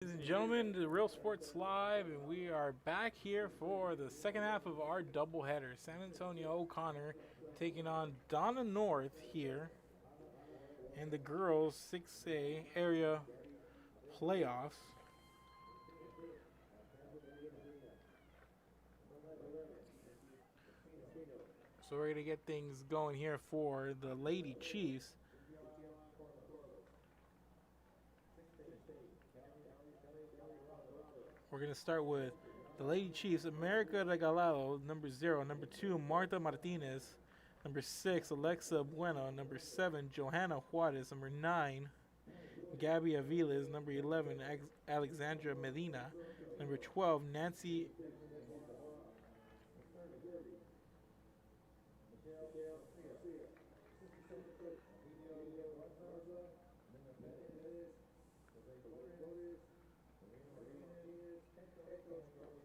Ladies and gentlemen, the Real Sports Live, and we are back here for the second half of our doubleheader. San Antonio O'Connor taking on Donna North here in the girls 6A area playoffs. So we're going to get things going here for the Lady Chiefs. We're going to start with the Lady Chiefs, America Regalado, number 0. Number 2, Marta Martinez. Number 6, Alexa Bueno. Number 7, Johanna Juarez. Number 9, Gabby Aviles. Number 11, Alexandra Medina. Number 12, Nancy.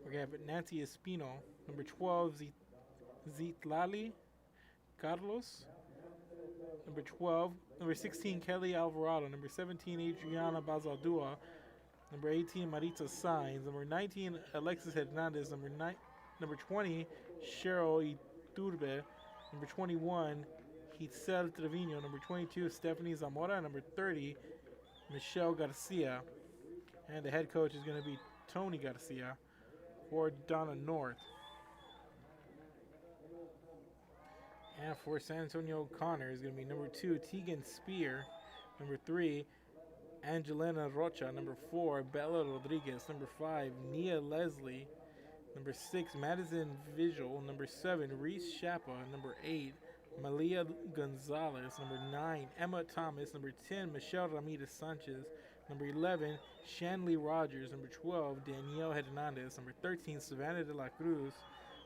We have Nancy Espino. Number 12, Zitlali Carlos. Number 16, Kelly Alvarado. Number 17, Adriana Bazaldua. Number 18, Marita Sainz. Number 19, Alexis Hernandez. Number 20, Cheryl Iturbe. Number 21, Hitzel Trevino. Number 22, Stephanie Zamora. Number 30, Michelle Garcia. And the head coach is going to be Tony Garcia for Donna North. And for San Antonio O'Connor is going to be number 2, Tegan Spear. Number 3, Angelina Rocha. Number 4, Bella Rodriguez. Number 5, Nia Leslie. Number 6, Madison Visual. Number 7, Reese Shapa. Number 8, Malia Gonzalez. Number 9, Emma Thomas. Number 10, Michelle Ramirez Sanchez. Number 11, Shanley Rogers. Number 12, Danielle Hernandez. Number 13, Savannah de la Cruz.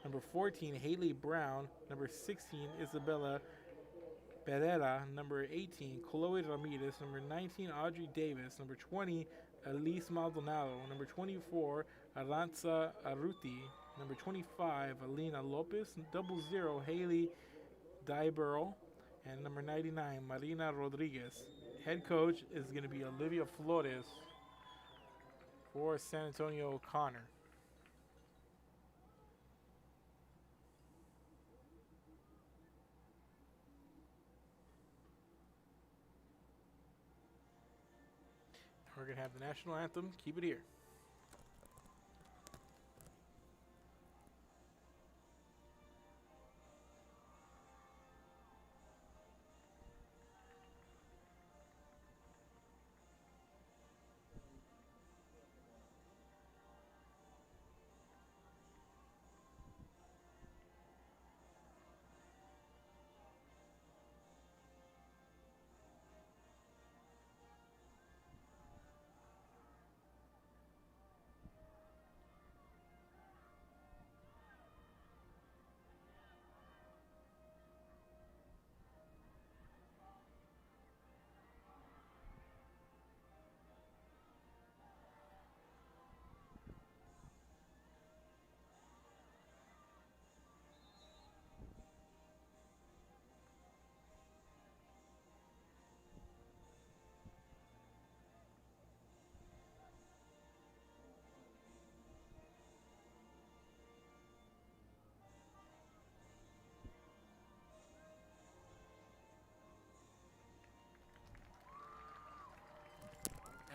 Number 14, Haley Brown. Number 16, Isabella Pereira. Number 18, Chloe Ramirez. Number 19, Audrey Davis. Number 20, Elise Maldonado. Number 24, Aranza Arruti. Number 25, Alina Lopez. 00, Haley Dibero. And number 99, Marina Rodriguez. Head coach is going to be Olivia Flores for San Antonio O'Connor. We're going to have the national anthem. Keep it here.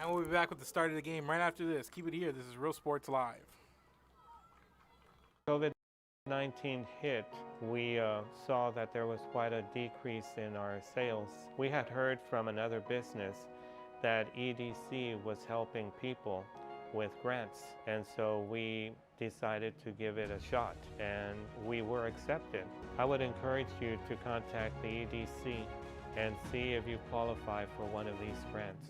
And we'll be back with the start of the game right after this. Keep it here. This is Real Sports Live. COVID-19 hit, we saw that there was quite a decrease in our sales. We had heard from another business that EDC was helping people with grants, and so we decided to give it a shot, and we were accepted. I would encourage you to contact the EDC and see if you qualify for one of these grants.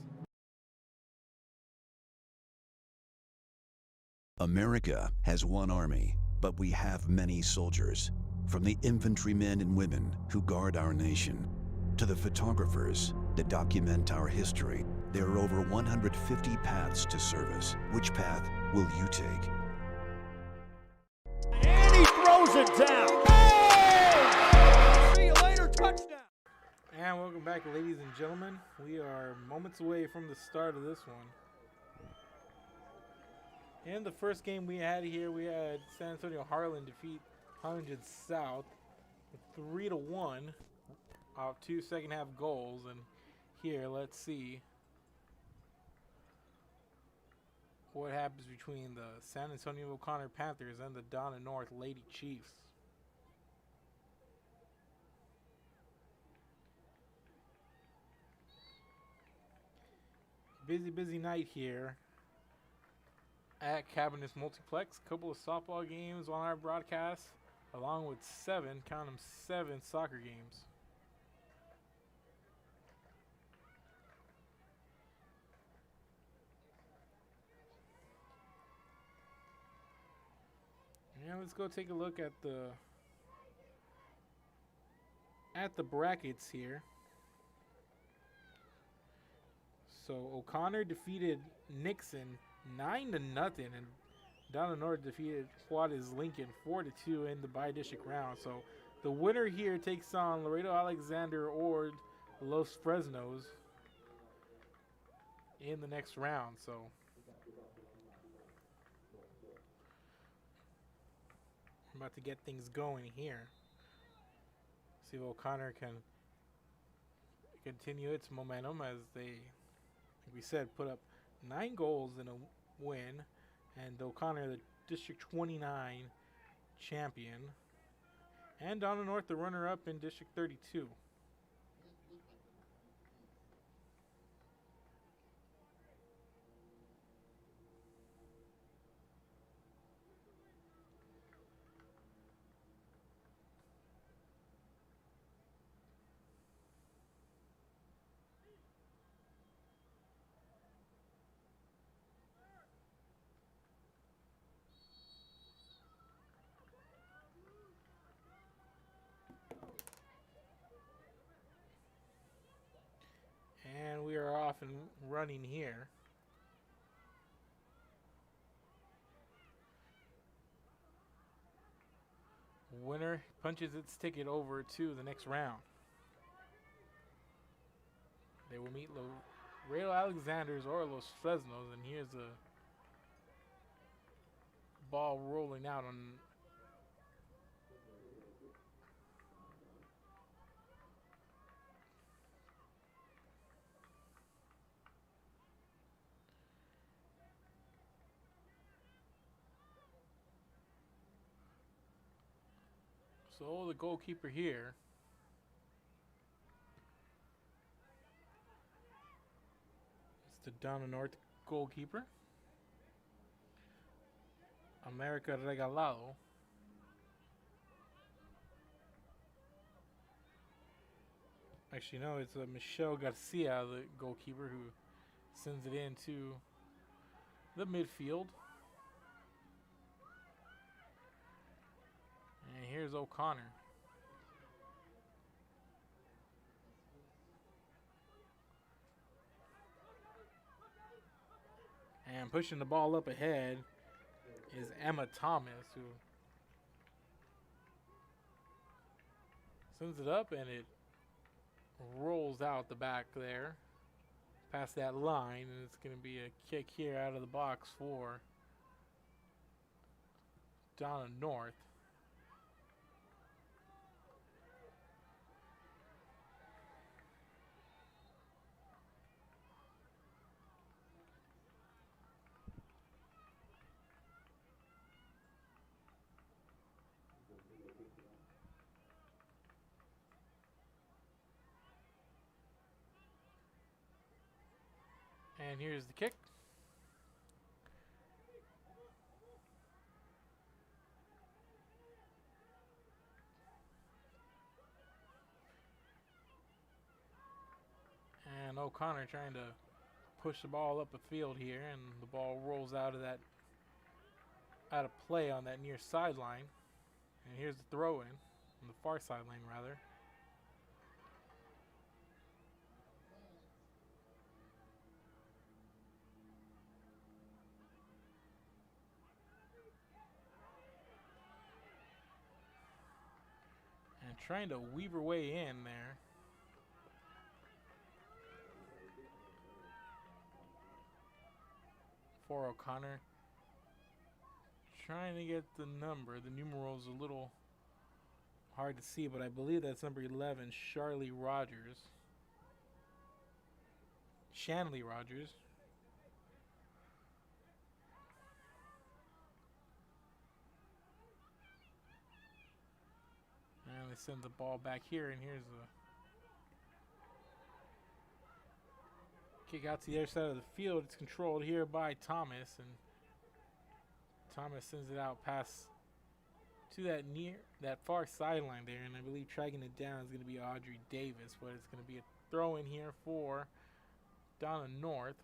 America has one army, but we have many soldiers. From the infantrymen and women who guard our nation, to the photographers that document our history, there are over 150 paths to service. Which path will you take? And he throws it down. Oh! See you later, touchdown. And welcome back, ladies and gentlemen. We are moments away from the start of this one. In the first game we had here, we had San Antonio Harlan defeat Huntington South 3-1 off 2 second half goals. And here, let's see what happens between the San Antonio O'Connor Panthers and the Donna North Lady Chiefs. Busy night here at Cabinets Multiplex. Couple of softball games on our broadcast, along with 7, count them, 7 soccer games. Yeah, let's go take a look at the brackets here. So O'Connor defeated Nixon 9-0, and Donna North defeated Juarez Lincoln 4-2 in the bi-district round. So the winner here takes on Laredo Alexander or Los Fresnos in the next round. So I'm about to get things going here. See if O'Connor can continue its momentum as they, like we said, put up 9 goals in a win. And O'Connor, the District 29 champion. And Donna North, the runner-up in District 32. And we are off and running here. Winner punches its ticket over to the next round. They will meet Laredo Alexanders or Los Fresnos, and here's the ball rolling out on so the goalkeeper here is the Donna North goalkeeper, America Regalado. Actually, no, it's Michelle Garcia, the goalkeeper, who sends it into the midfield. And here's O'Connor. And pushing the ball up ahead is Emma Thomas, who sends it up, and it rolls out the back there past that line, and it's going to be a kick here out of the box for Donna North. And here's the kick. And O'Connor trying to push the ball up the field here, and the ball rolls out of play on that near sideline. And here's the throw in on the far sideline rather. And trying to weave her way in there. For O'Connor trying to get the number. The numeral's a little hard to see, but I believe that's number 11, Shanley Rogers. And they send the ball back here, and here's the kick out to the other side of the field. It's controlled here by Thomas, and Thomas sends it out past to that far sideline there, and I believe tracking it down is going to be Audrey Davis, but it's going to be a throw in here for Donna North.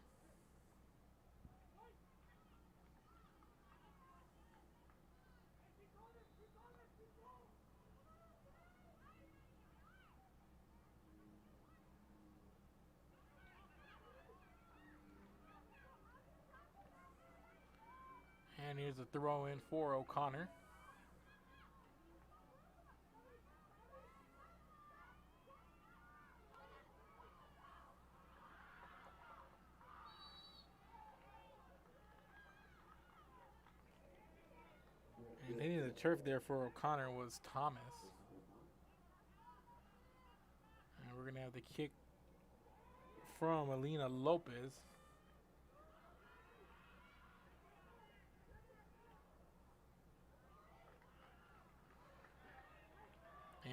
And here's a throw in for O'Connor. And hitting the turf there for O'Connor was Thomas. And we're going to have the kick from Alina Lopez.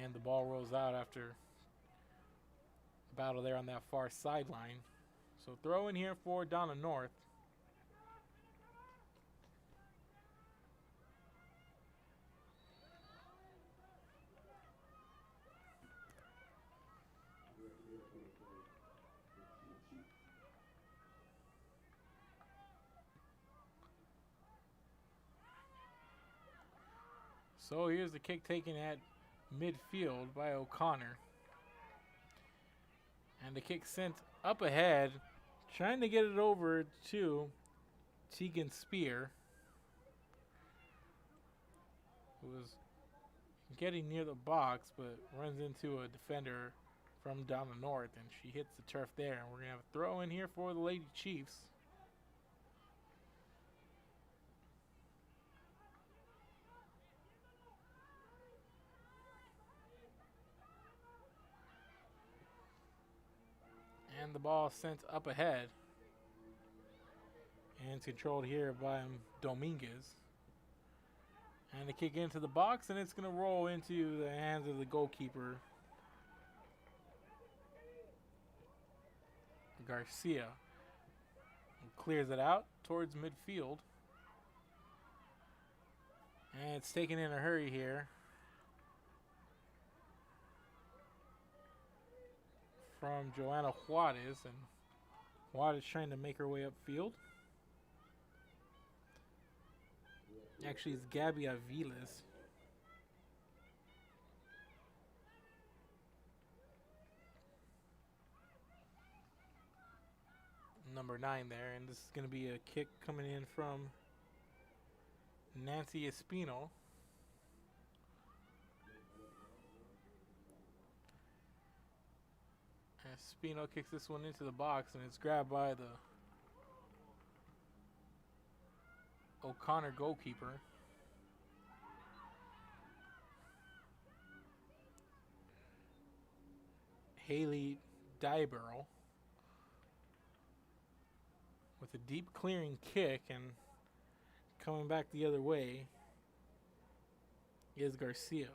And the ball rolls out after the battle there on that far sideline. So throw in here for Donna North. So here's the kick taken at midfield by O'Connor. And the kick sent up ahead, trying to get it over to Tegan Spear, who was getting near the box but runs into a defender from Donna North, and she hits the turf there. And we're going to have a throw in here for the Lady Chiefs. And the ball sent up ahead. And it's controlled here by Dominguez. And the kick into the box, and it's going to roll into the hands of the goalkeeper, Garcia. He clears it out towards midfield. And it's taken in a hurry here from Joanna Juarez, and Juarez trying to make her way upfield. Actually, it's Gabby Aviles. Number 9 there, and this is going to be a kick coming in from Nancy Espino. Espino kicks this one into the box, and it's grabbed by the O'Connor goalkeeper. Haley Dieberl with a deep clearing kick, and coming back the other way is Garcia.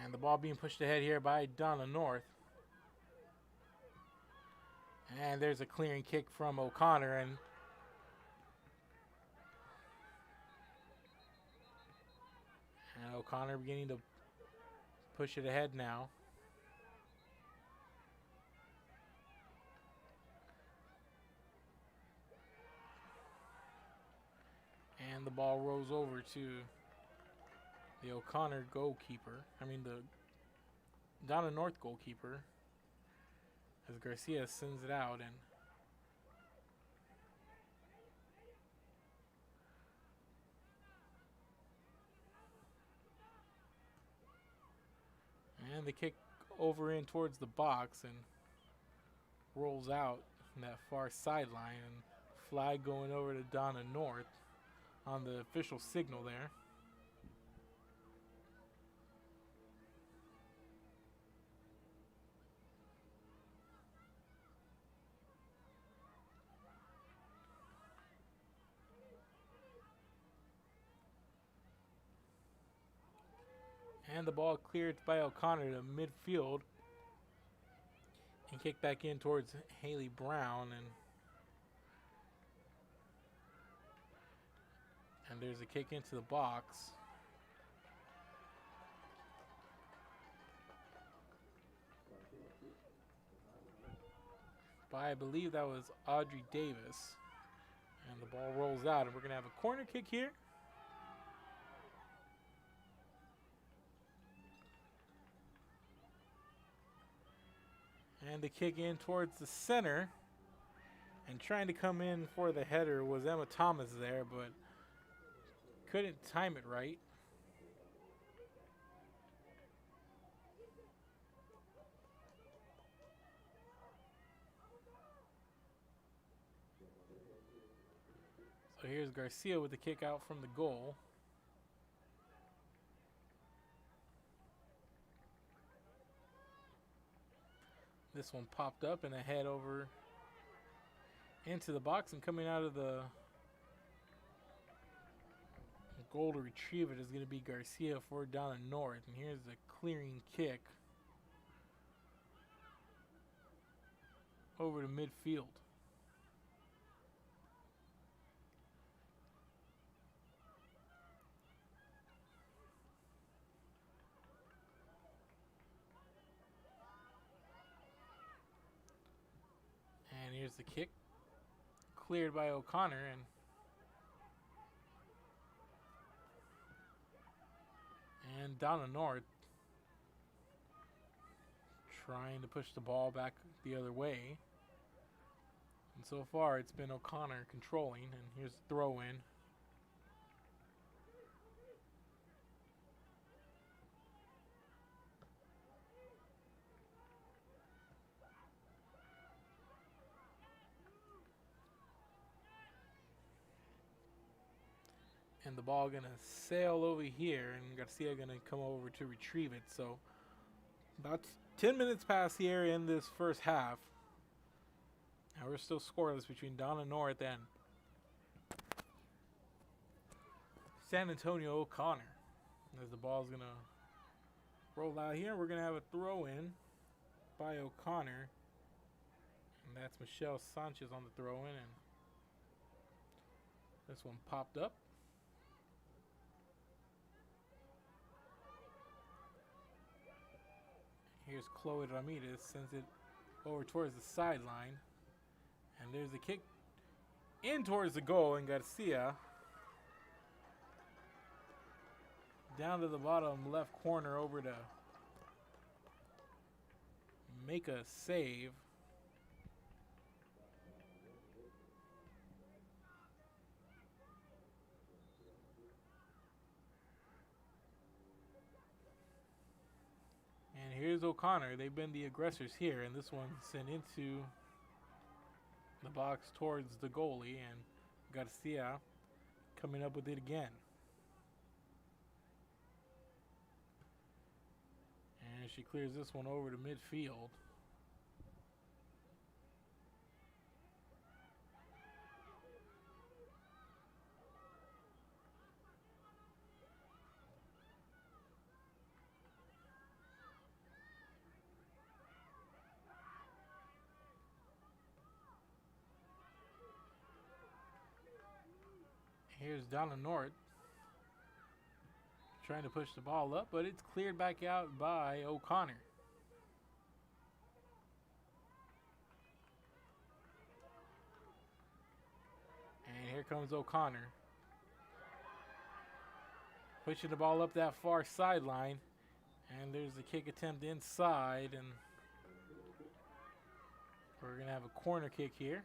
And the ball being pushed ahead here by Donna North. And there's a clearing kick from O'Connor, and O'Connor beginning to push it ahead now. And the ball rolls over to the O'Connor goalkeeper. The Donna North goalkeeper, as Garcia sends it out, and And the kick over in towards the box and rolls out in that far sideline. And flag going over to Donna North on the official signal there. And the ball cleared by O'Connor to midfield and kicked back in towards Haley Brown. And there's a kick into the box. By, I believe that was Audrey Davis. And the ball rolls out, and we're going to have a corner kick here. And the kick in towards the center. And trying to come in for the header was Emma Thomas there, but couldn't time it right. So here's Garcia with the kick out from the goal. This one popped up and a head over into the box, and coming out of the goal to retrieve it is going to be Garcia for Donna North. And here's the clearing kick over to midfield. And here's the kick cleared by O'Connor, and Donna North trying to push the ball back the other way. And so far it's been O'Connor controlling, and here's the throw in. And the ball gonna sail over here, and Garcia gonna come over to retrieve it. So about 10 minutes past here in this first half. Now we're still scoreless between Donna North and San Antonio O'Connor. As the ball's gonna roll out here, we're gonna have a throw in by O'Connor. And that's Michelle Sanchez on the throw in, and this one popped up. Here's Chloe Ramirez, sends it over towards the sideline. And there's a kick in towards the goal, and Garcia down to the bottom left corner over to make a save. And here's O'Connor. They've been the aggressors here, and this one sent into the box towards the goalie, and Garcia coming up with it again. And she clears this one over to midfield. Here's Donna North trying to push the ball up, but it's cleared back out by O'Connor. And here comes O'Connor pushing the ball up that far sideline, and there's a kick attempt inside, and we're gonna have a corner kick here.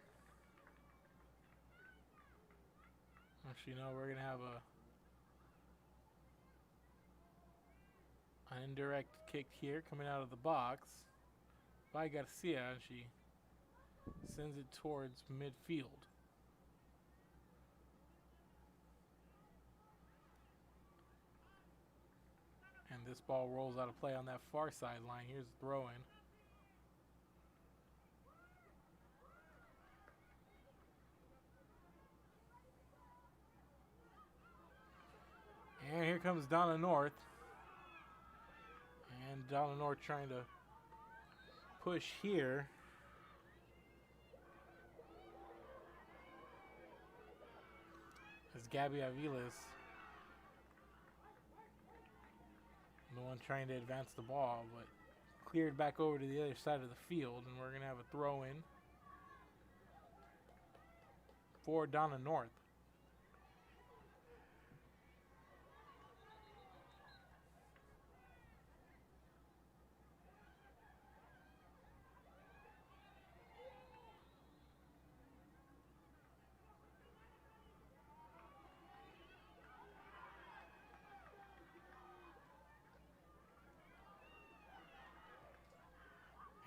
Actually, no, we're going to have An indirect kick here coming out of the box by Garcia. She sends it towards midfield. And this ball rolls out of play on that far sideline. Here's the throw in. And here comes Donna North. And Donna North trying to push here. As Gabby Aviles, the one trying to advance the ball, but cleared back over to the other side of the field, and we're going to have a throw in for Donna North.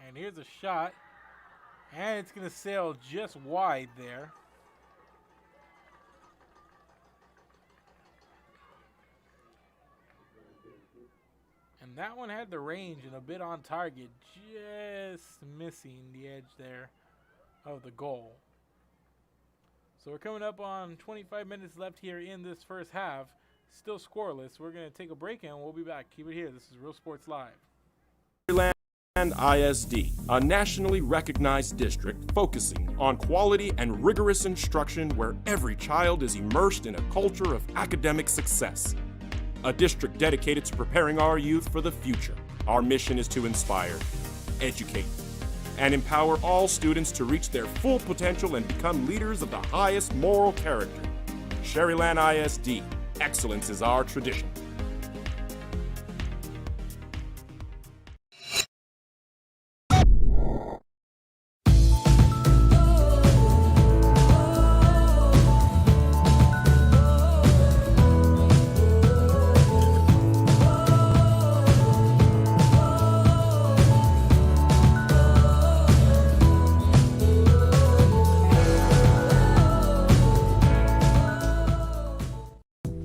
And here's a shot, and it's going to sail just wide there. And that one had the range and a bit on target, just missing the edge there of the goal. So we're coming up on 25 minutes left here in this first half. Still scoreless. We're going to take a break and we'll be back. Keep it here. This is Real Sports Live. ISD, a nationally recognized district focusing on quality and rigorous instruction where every child is immersed in a culture of academic success. A district dedicated to preparing our youth for the future. Our mission is to inspire, educate, and empower all students to reach their full potential and become leaders of the highest moral character. Sherryland ISD, excellence is our tradition.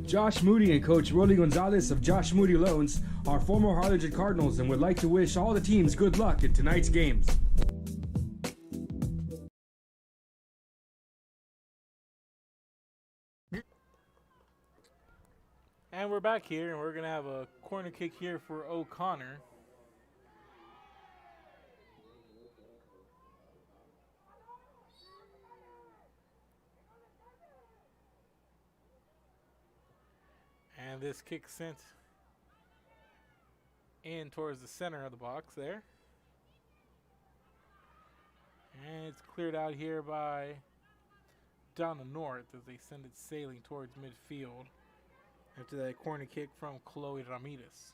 Josh Moody and Coach Rolly Gonzalez of Josh Moody Loans are former Harlingen Cardinals and would like to wish all the teams good luck in tonight's games. And we're back here, and we're going to have a corner kick here for O'Connor. And this kick sent in towards the center of the box there. And it's cleared out here by Donna North as they send it sailing towards midfield after that corner kick from Chloe Ramirez.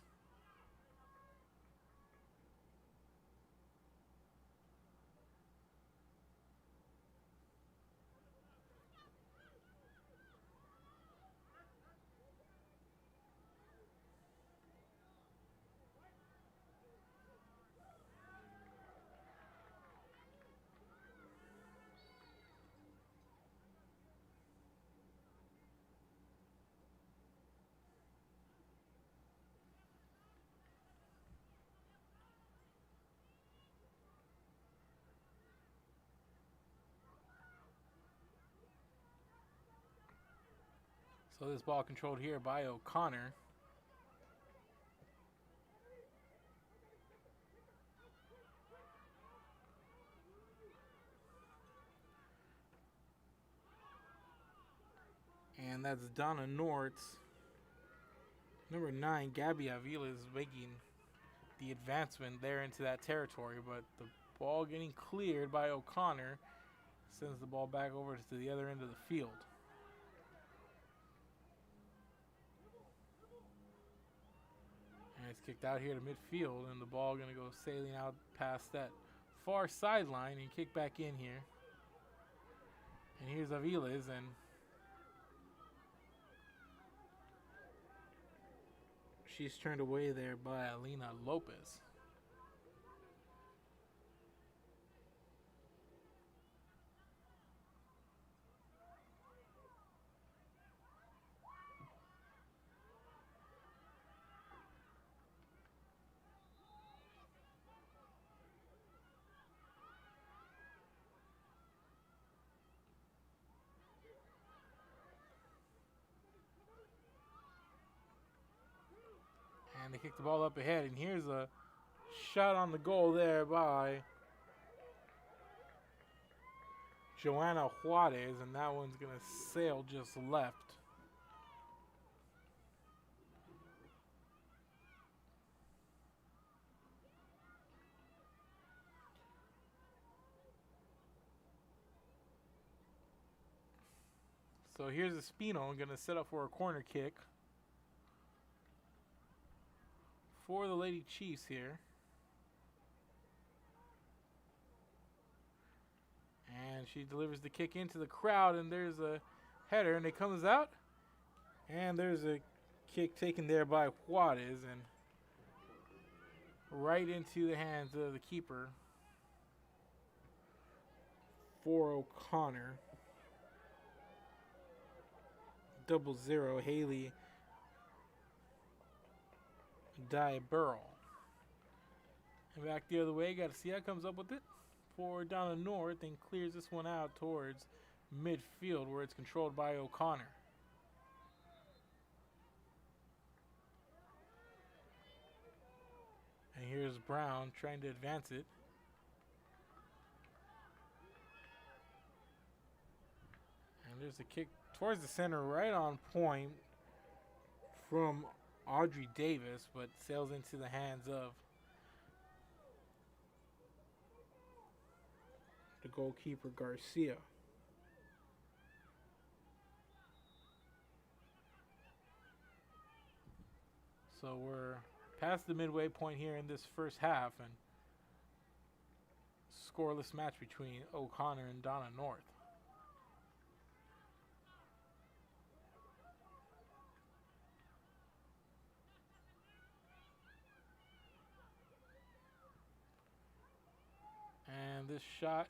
So this ball controlled here by O'Connor. And that's Donna North's number 9, Gabby Avila, is making the advancement there into that territory, but the ball getting cleared by O'Connor sends the ball back over to the other end of the field. And it's kicked out here to midfield, and the ball going to go sailing out past that far sideline and kick back in here. And here's Aviles, and She's turned away there by Alina Lopez. And they kick the ball up ahead, and here's a shot on the goal there by Joanna Juarez, and that one's going to sail just left. So here's Espino going to set up for a corner kick for the Lady Chiefs here. And she delivers the kick into the crowd, and there's a header, and it comes out. And there's a kick taken there by Juarez, and right into the hands of the keeper for O'Connor. 0-0, Haley Burrow. And back the other way, Garcia comes up with it for Donna North and clears this one out towards midfield where it's controlled by O'Connor. And here's Brown trying to advance it. And there's a kick towards the center, right on point from Audrey Davis, but sails into the hands of the goalkeeper Garcia. So we're past the midway point here in this first half, and scoreless match between O'Connor and Donna North. And this shot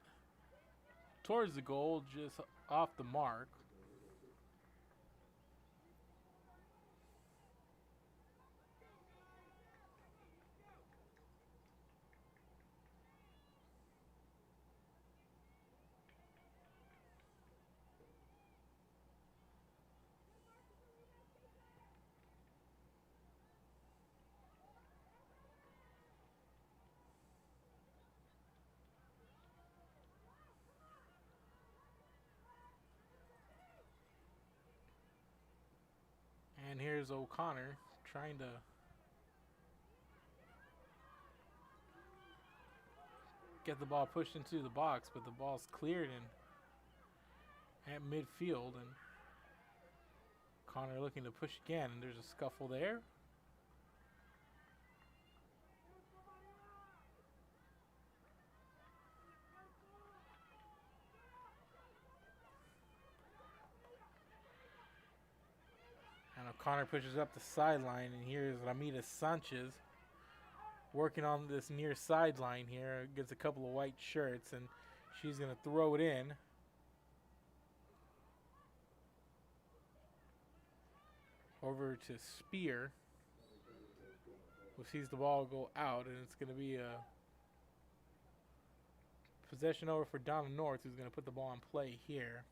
towards the goal, just off the mark. And here's O'Connor trying to get the ball pushed into the box, but the ball's cleared in at midfield, and Connor looking to push again, and there's a scuffle there. And O'Connor pushes up the sideline, and here's Ramita Sanchez working on this near sideline here. Gets a couple of white shirts, and she's going to throw it in. Over to Spear, who sees the ball go out, and it's going to be a possession over for Donna North, who's going to put the ball in play here.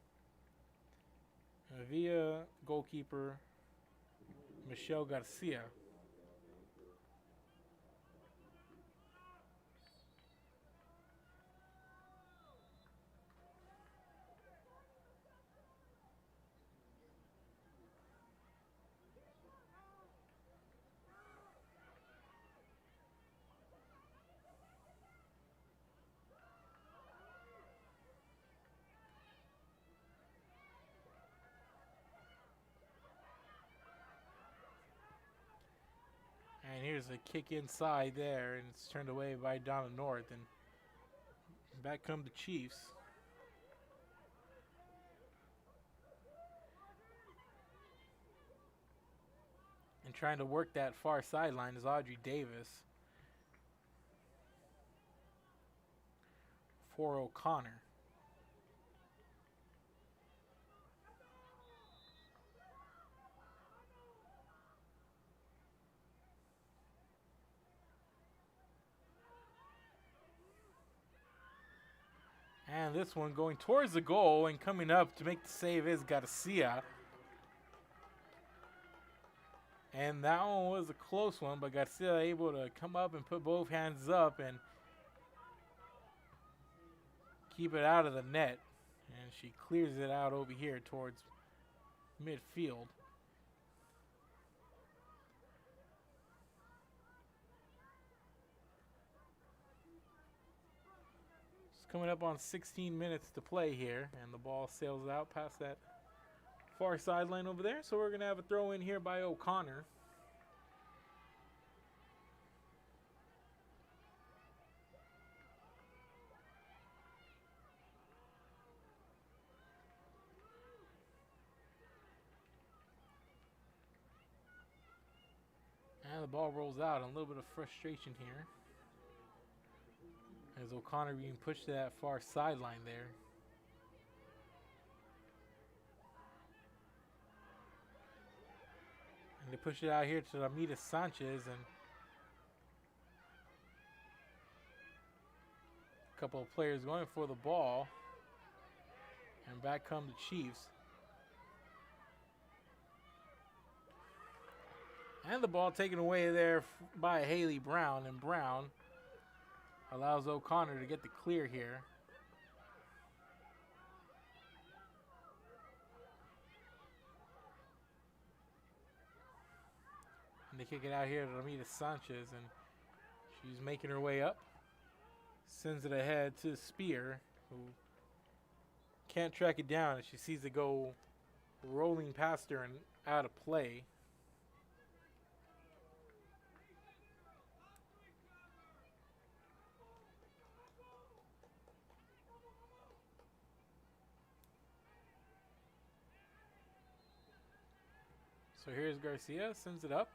Via goalkeeper Michelle Garcia. And here's a kick inside there, and it's turned away by Donna North, and back come the Chiefs. And And trying to work that far sideline is Audrey Davis for O'Connor. And this one going towards the goal, and coming up to make the save is Garcia. And that one was a close one, but Garcia able to come up and put both hands up and keep it out of the net. And she clears it out over here towards midfield. Coming up on 16 minutes to play here, and the ball sails out past that far sideline over there. So we're going to have a throw in here by O'Connor. And the ball rolls out, and a little bit of frustration here, as O'Connor being pushed to that far sideline there. And they push it out here to Ramita Sanchez, and a couple of players going for the ball. And back come the Chiefs. And the ball taken away there by Haley Brown, and Brown allows O'Connor to get the clear here. And they kick it out here to Ramita Sanchez, and she's making her way up. Sends it ahead to Spear, who can't track it down, and she sees it go rolling past her and out of play. So here's Garcia, sends it up.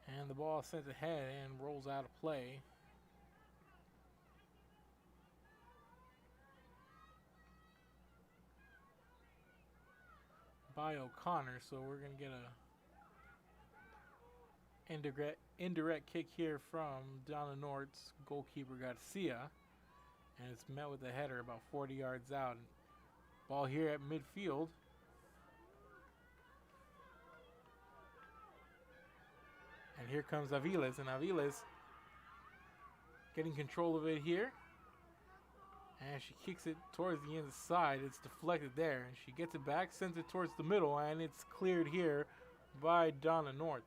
And the ball sent ahead and rolls out of play. By O'Connor, so we're going to get a indirect kick here from Donna North's goalkeeper Garcia, and it's met with a header about 40 yards out. Ball here at midfield. And here comes Aviles, and Aviles getting control of it here. And she kicks it towards the inside. It's deflected there, and she gets it back, sends it towards the middle, and it's cleared here by Donna North.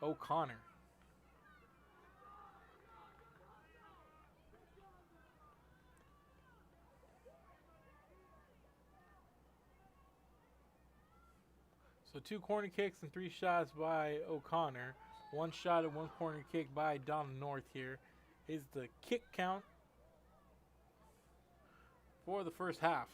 O'Connor. So 2 corner kicks and 3 shots by O'Connor. 1 shot and 1 corner kick by Donna North here is the kick count for the first half.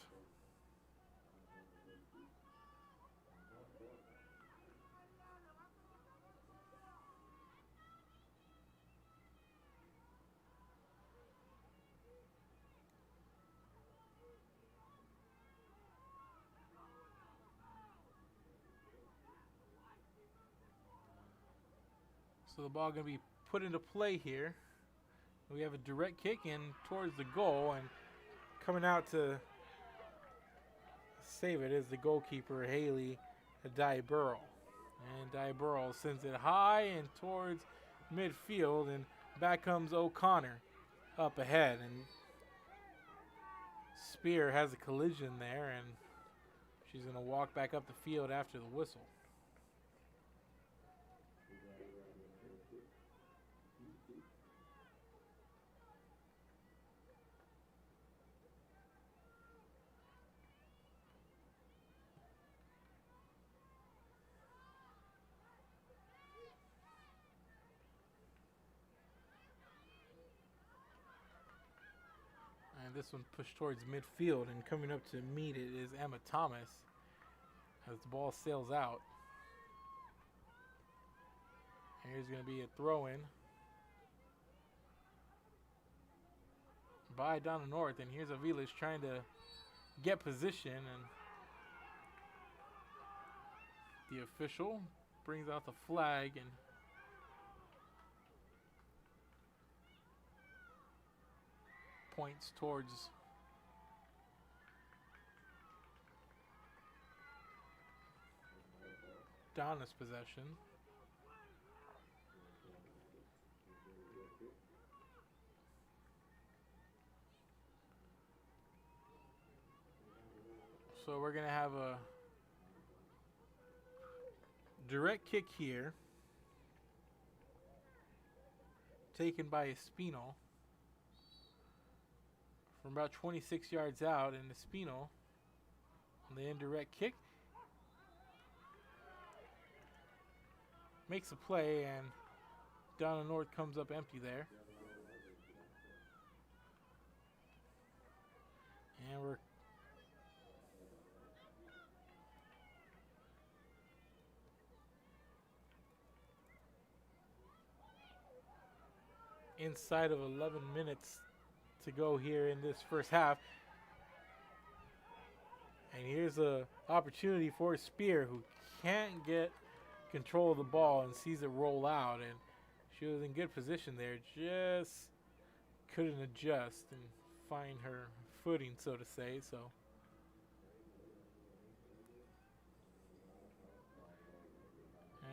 So the ball going to be put into play here. We have a direct kick in towards the goal, and coming out to save it is the goalkeeper, Haley Dye-Burrow. And Dye-Burrow sends it high and towards midfield, and back comes O'Connor up ahead. And Spear has a collision there, and she's going to walk back up the field after the whistle. this one pushed towards midfield, and coming up to meet it is Emma Thomas as the ball sails out. Here's going to be a throw-in by Donna North, and here's Avila's trying to get position, and the official brings out the flag and points towards Donna's possession. So we're going to have a direct kick here, taken by Espino from about 26 yards out, and Espino on the indirect kick makes a play, and Donna North comes up empty there. And we're inside of 11 minutes to go here in this first half. And here's a opportunity for Spear, who can't get control of the ball and sees it roll out, and she was in good position there, just couldn't adjust and find her footing, so to say. So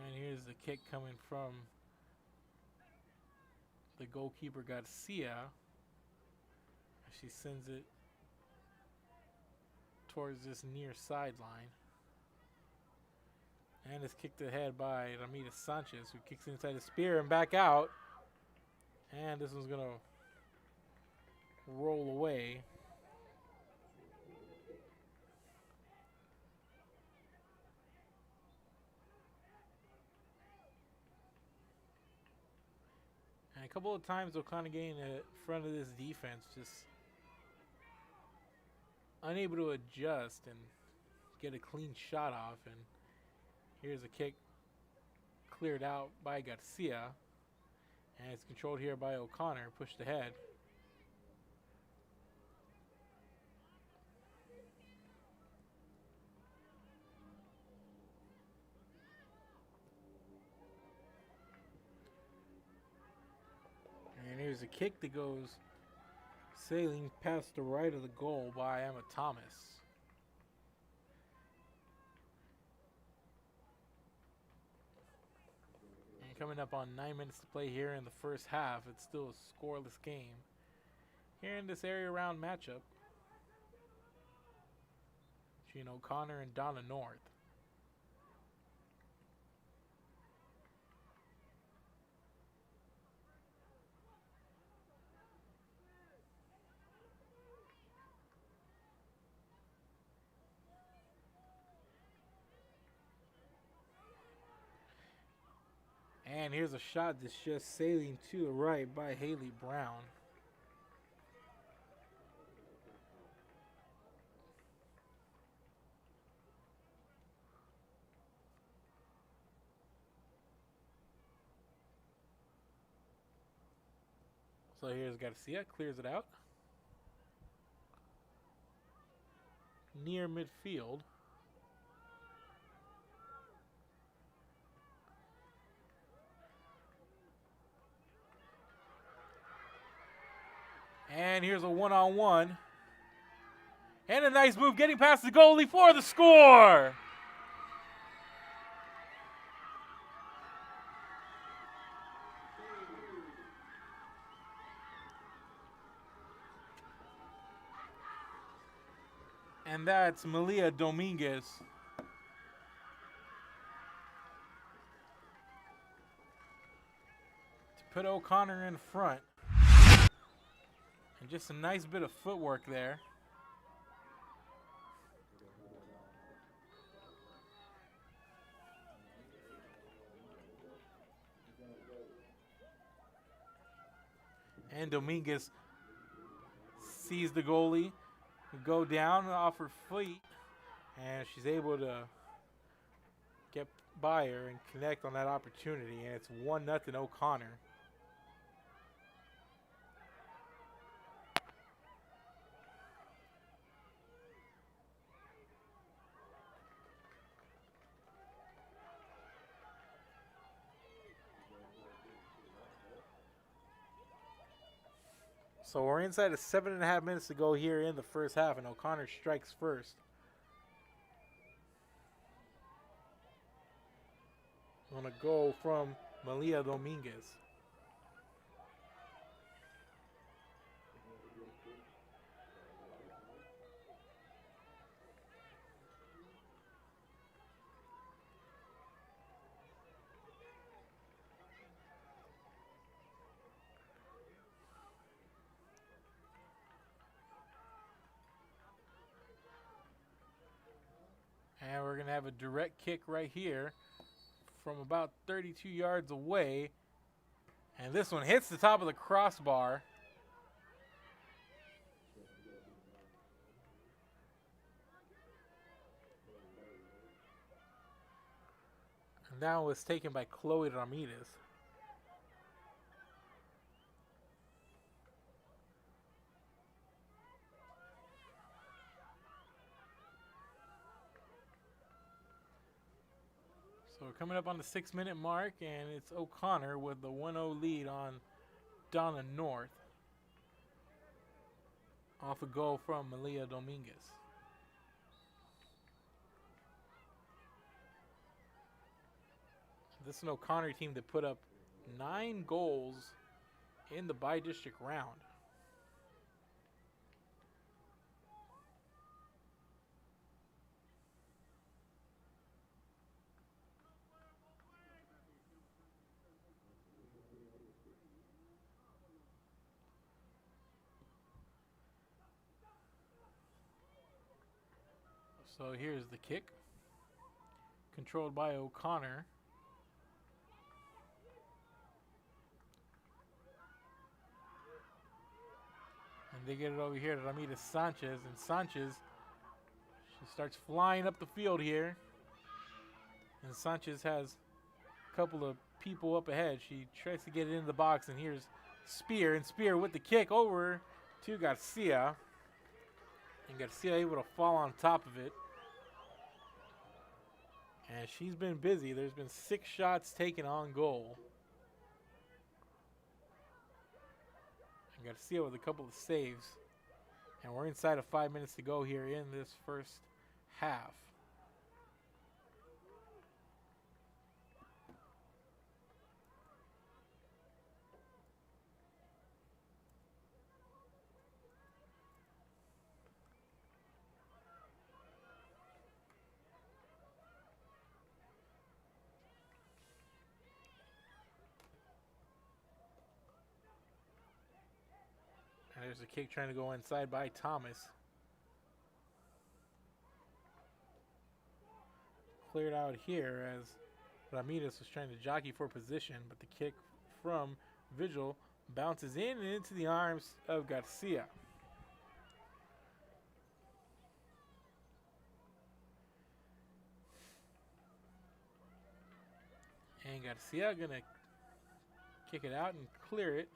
and here's the kick coming from the goalkeeper Garcia. She sends it towards this near sideline. And it's kicked ahead by Ramita Sanchez, who kicks inside the Spear and back out. And this one's going to roll away. And a couple of times O'Connor getting in front of this defense, just unable to adjust and get a clean shot off. And here's a kick cleared out by Garcia, and it's controlled here by O'Connor, pushed ahead. And here's a kick that goes sailing past the right of the goal by Emma Thomas. And coming up on 9 minutes to play here in the first half, it's still a scoreless game here in this area round matchup between O'Connor and Donna North. And here's a shot that's just sailing to the right by Haley Brown. So here's Garcia, clears it out. Near midfield. And here's a one-on-one. And a nice move getting past the goalie for the score. And that's Malia Dominguez. To put O'Connor in front. And just a nice bit of footwork there. And Dominguez sees the goalie go down off her feet, and she's able to get by her and connect on that opportunity, and it's 1-0 O'Connor. So we're inside of 7.5 minutes to go here in the first half, and O'Connor strikes first. On a goal from Malia Dominguez. And we're going to have a direct kick right here from about 32 yards away. And this one hits the top of the crossbar. And that was taken by Chloe Ramirez. So we're coming up on the 6-minute mark, and it's O'Connor with the 1-0 lead on Donna North. Off a goal from Malia Dominguez. This is an O'Connor team that put up 9 goals in the bi-district round. So here's the kick, controlled by O'Connor. And they get it over here to Ramirez Sanchez, and Sanchez, she starts flying up the field here. And Sanchez has a couple of people up ahead. She tries to get it into the box, and here's Spear, and Spear with the kick over to Garcia. And Garcia able to fall on top of it. And she's been busy. There's been 6 shots taken on goal. And Garcia with a couple of saves. And we're inside of 5 minutes to go here in this first half. There's a kick trying to go inside by Thomas. Cleared out here as Ramirez was trying to jockey for position, but the kick from Vigil bounces in and into the arms of Garcia. And Garcia gonna kick it out and clear it.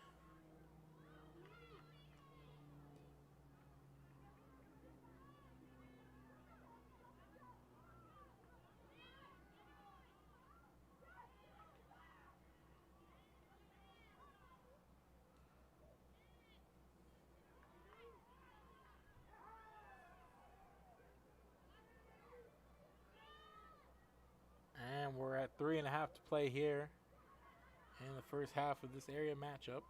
And we're at 3.5 to play here in the first half of this area matchup.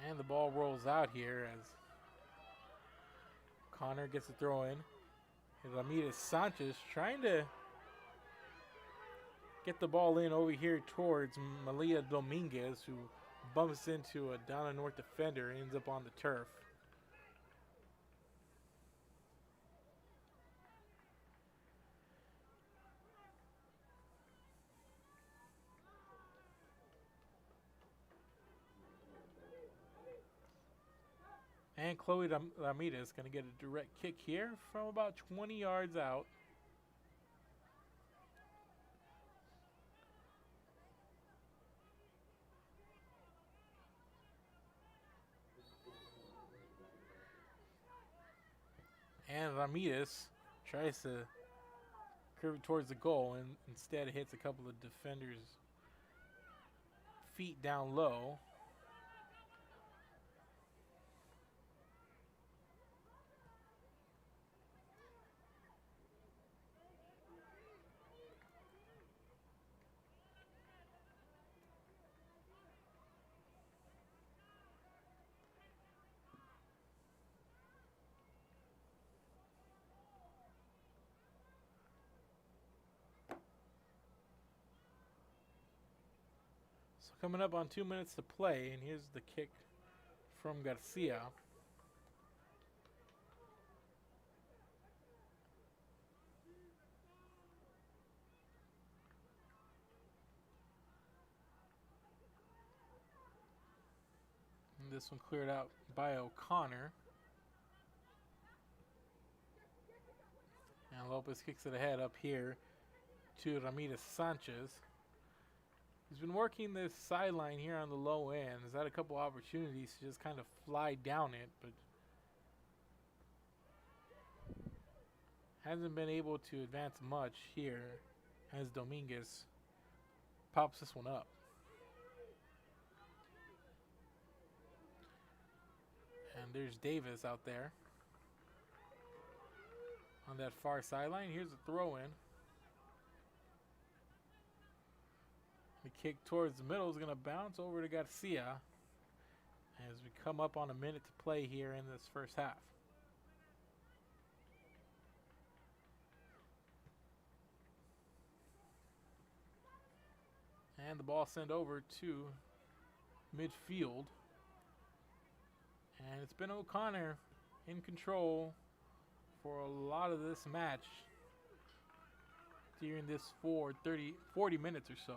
And the ball rolls out here as Connor gets a throw in. And Ramirez Sanchez trying to get the ball in over here towards Malia Dominguez, who bumps into a Donna North defender and ends up on the turf. And Chloe Ramirez is going to get a direct kick here from about 20 yards out. And Ramirez tries to curve it towards the goal and instead hits a couple of defenders' feet down low. Coming up on 2 minutes to play, and here's the kick from Garcia. And this one cleared out by O'Connor. And Lopez kicks it ahead up here to Ramirez Sanchez. He's been working this sideline here on the low end. He's had a couple opportunities to just kind of fly down it, but hasn't been able to advance much here as Dominguez pops this one up. And there's Davis out there on that far sideline. Here's a throw in. The kick towards the middle is going to bounce over to Garcia as we come up on a minute to play here in this first half. And the ball sent over to midfield. And it's been O'Connor in control for a lot of this match during this 40 minutes or so.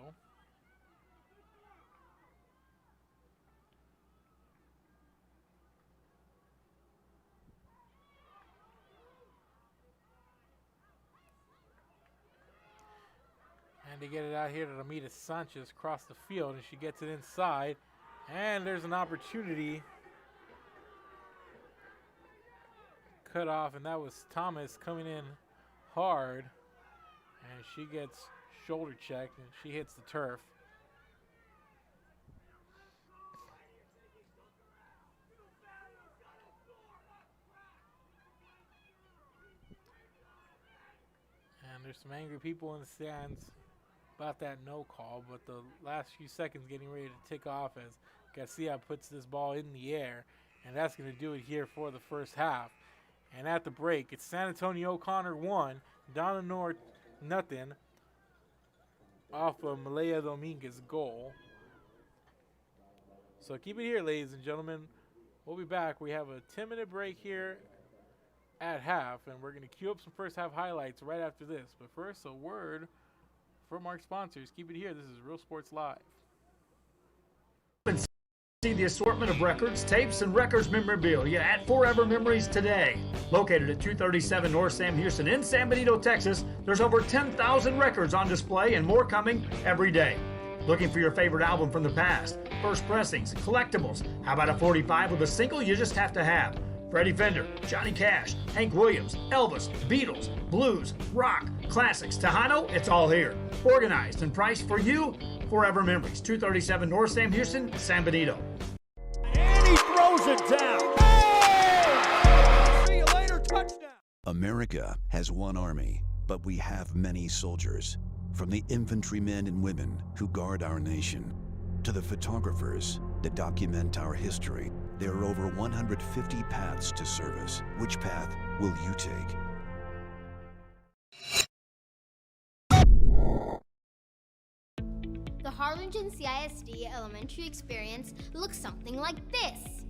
And they get it out here to Ramirez Sanchez across the field, and she gets it inside. And there's an opportunity. Cut off, and that was Thomas coming in hard. And she gets shoulder checked, and she hits the turf. And there's some angry people in the stands about that no call, but the last few seconds getting ready to tick off as Garcia puts this ball in the air, and that's going to do it here for the first half. And at the break, it's San Antonio O'Connor 1, Donna North nothing off of Malaya Dominguez goal. So keep it here, ladies and gentlemen. We'll be back. We have a 10-minute break here at half, and we're going to cue up some first half highlights right after this. But first, a word from our sponsors. Keep it here. This is Real Sports Live. See the assortment of records, tapes, and records memorabilia at Forever Memories today. Located at 237 North Sam Houston in San Benito, Texas, there's over 10,000 records on display and more coming every day. Looking for your favorite album from the past, first pressings, collectibles? How about a 45 with a single you just have to have? Freddie Fender, Johnny Cash, Hank Williams, Elvis, Beatles, blues, rock, classics, Tejano, it's all here. Organized and priced for you. Forever Memories, 237 North Sam Houston, San Benito. And he throws it down. Hey! See you later, touchdown. America has one army, but we have many soldiers. From the infantrymen and women who guard our nation, to the photographers that document our history, there are over 150 paths to service. Which path will you take? The Harlingen CISD elementary experience looks something like this.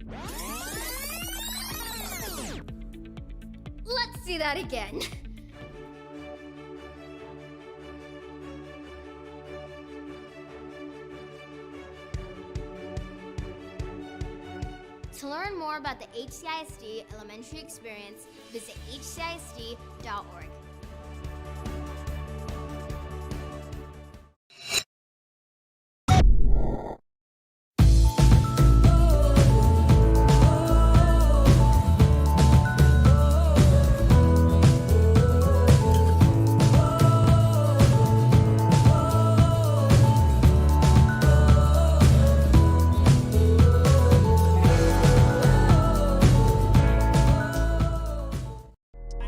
Let's see that again. To learn more about the HCISD elementary experience, visit hcisd.org.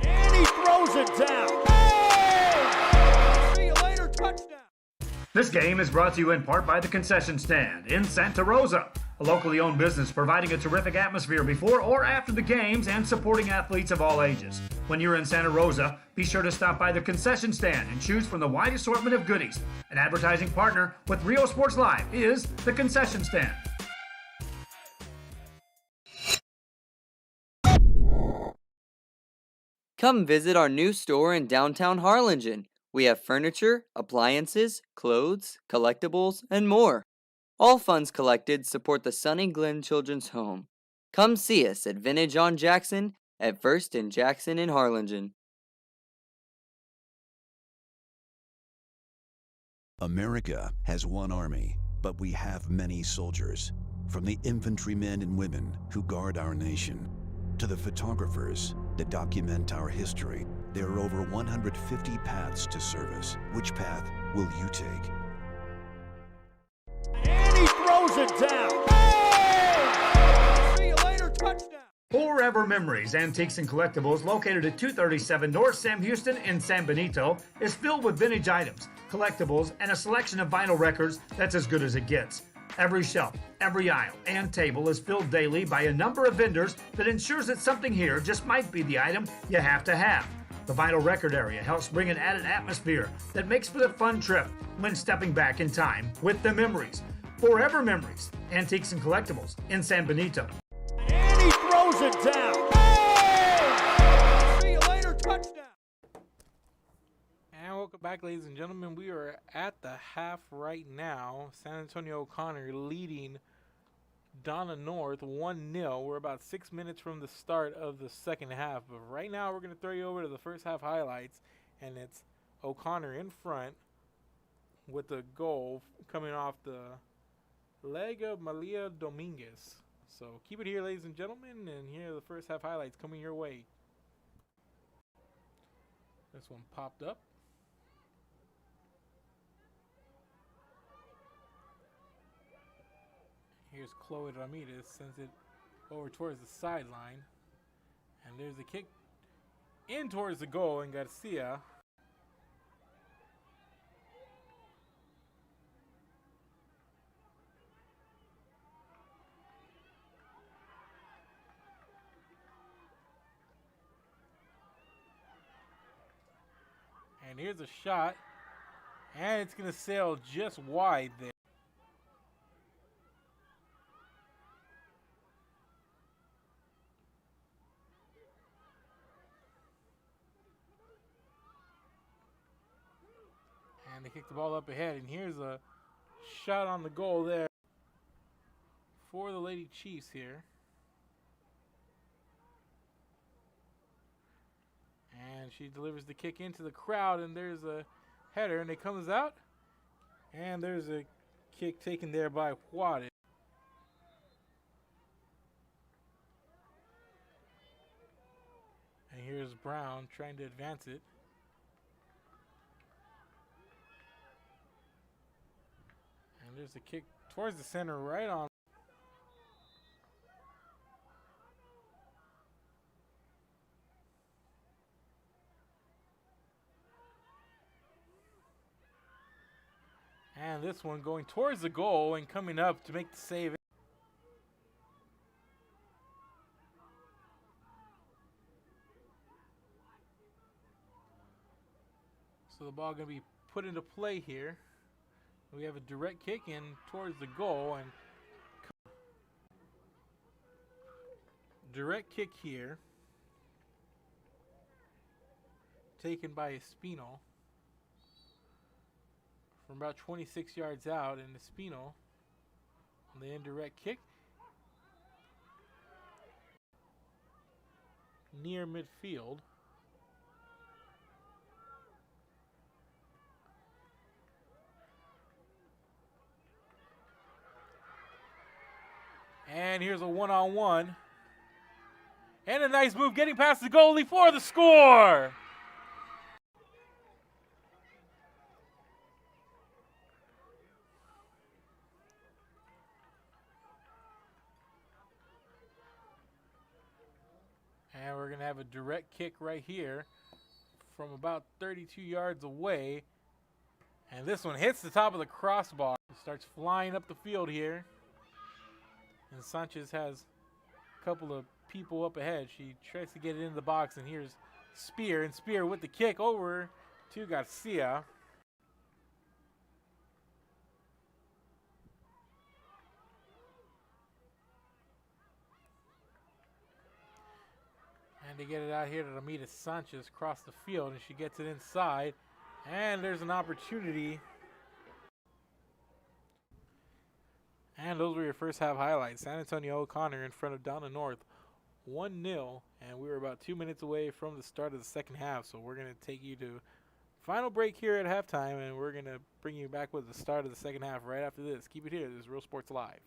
And he throws it down. Oh! See you later, touchdown. This game is brought to you in part by the Concession Stand in Santa Rosa, a locally owned business providing a terrific atmosphere before or after the games and supporting athletes of all ages. When you're in Santa Rosa, be sure to stop by the Concession Stand and choose from the wide assortment of goodies. An advertising partner with Rio Sports Live is the Concession Stand. Come visit our new store in downtown Harlingen. We have furniture, appliances, clothes, collectibles, and more. All funds collected support the Sunny Glen Children's Home. Come see us at Vintage on Jackson at First and Jackson in Harlingen. America has one army, but we have many soldiers. From the infantrymen and women who guard our nation, to the photographers that document our history, there are over 150 paths to service. Which path will you take? And he throws it down. Oh! See you later, touchdown. Forever Memories, Antiques and Collectibles, located at 237 North Sam Houston in San Benito, is filled with vintage items, collectibles, and a selection of vinyl records that's as good as it gets. Every shelf, every aisle, and table is filled daily by a number of vendors that ensures that something here just might be the item you have to have. The vinyl record area helps bring an added atmosphere that makes for the fun trip when stepping back in time with the memories. Forever Memories, Antiques and Collectibles in San Benito. And he throws it down. Oh! See you later, touchdown. And welcome back, ladies and gentlemen. We are at the half right now. San Antonio O'Connor leading Donna North 1-0. We're about 6 minutes from the start of the second half. But right now, we're going to throw you over to the first half highlights. And it's O'Connor in front with the goal coming off the leg of Malia Dominguez. So keep it here, ladies and gentlemen. And here are the first half highlights coming your way. This one popped up. Here's Chloe Ramirez, sends it over towards the sideline. And there's a kick in towards the goal, and Garcia and here's a shot, and it's going to sail just wide there. And they kick the ball up ahead, and here's a shot on the goal there for the Lady Chiefs here. And she delivers the kick into the crowd, and there's a header, and it comes out. And there's a kick taken there by Juarez. And here's Brown trying to advance it. And there's a kick towards the center right on. And this one going towards the goal and coming up to make the save. So the ball going to be put into play here. We have a direct kick in towards the goal, and direct kick here taken by Espino from about 26 yards out, and Espino on the indirect kick near midfield. And here's a one-on-one. And a nice move getting past the goalie for the score. And we're going to have a direct kick right here from about 32 yards away. And this one hits the top of the crossbar. It starts flying up the field here. And Sanchez has a couple of people up ahead. She tries to get it into the box, and here's Spear. And Spear with the kick over to Garcia. And they get it out here to Ramita Sanchez across the field, and she gets it inside. And there's an opportunity. And those were your first half highlights. San Antonio O'Connor in front of Donna North, 1-0. And we were about 2 minutes away from the start of the second half. So we're going to take you to final break here at halftime, and we're going to bring you back with the start of the second half right after this. Keep it here. This is Real Sports Live.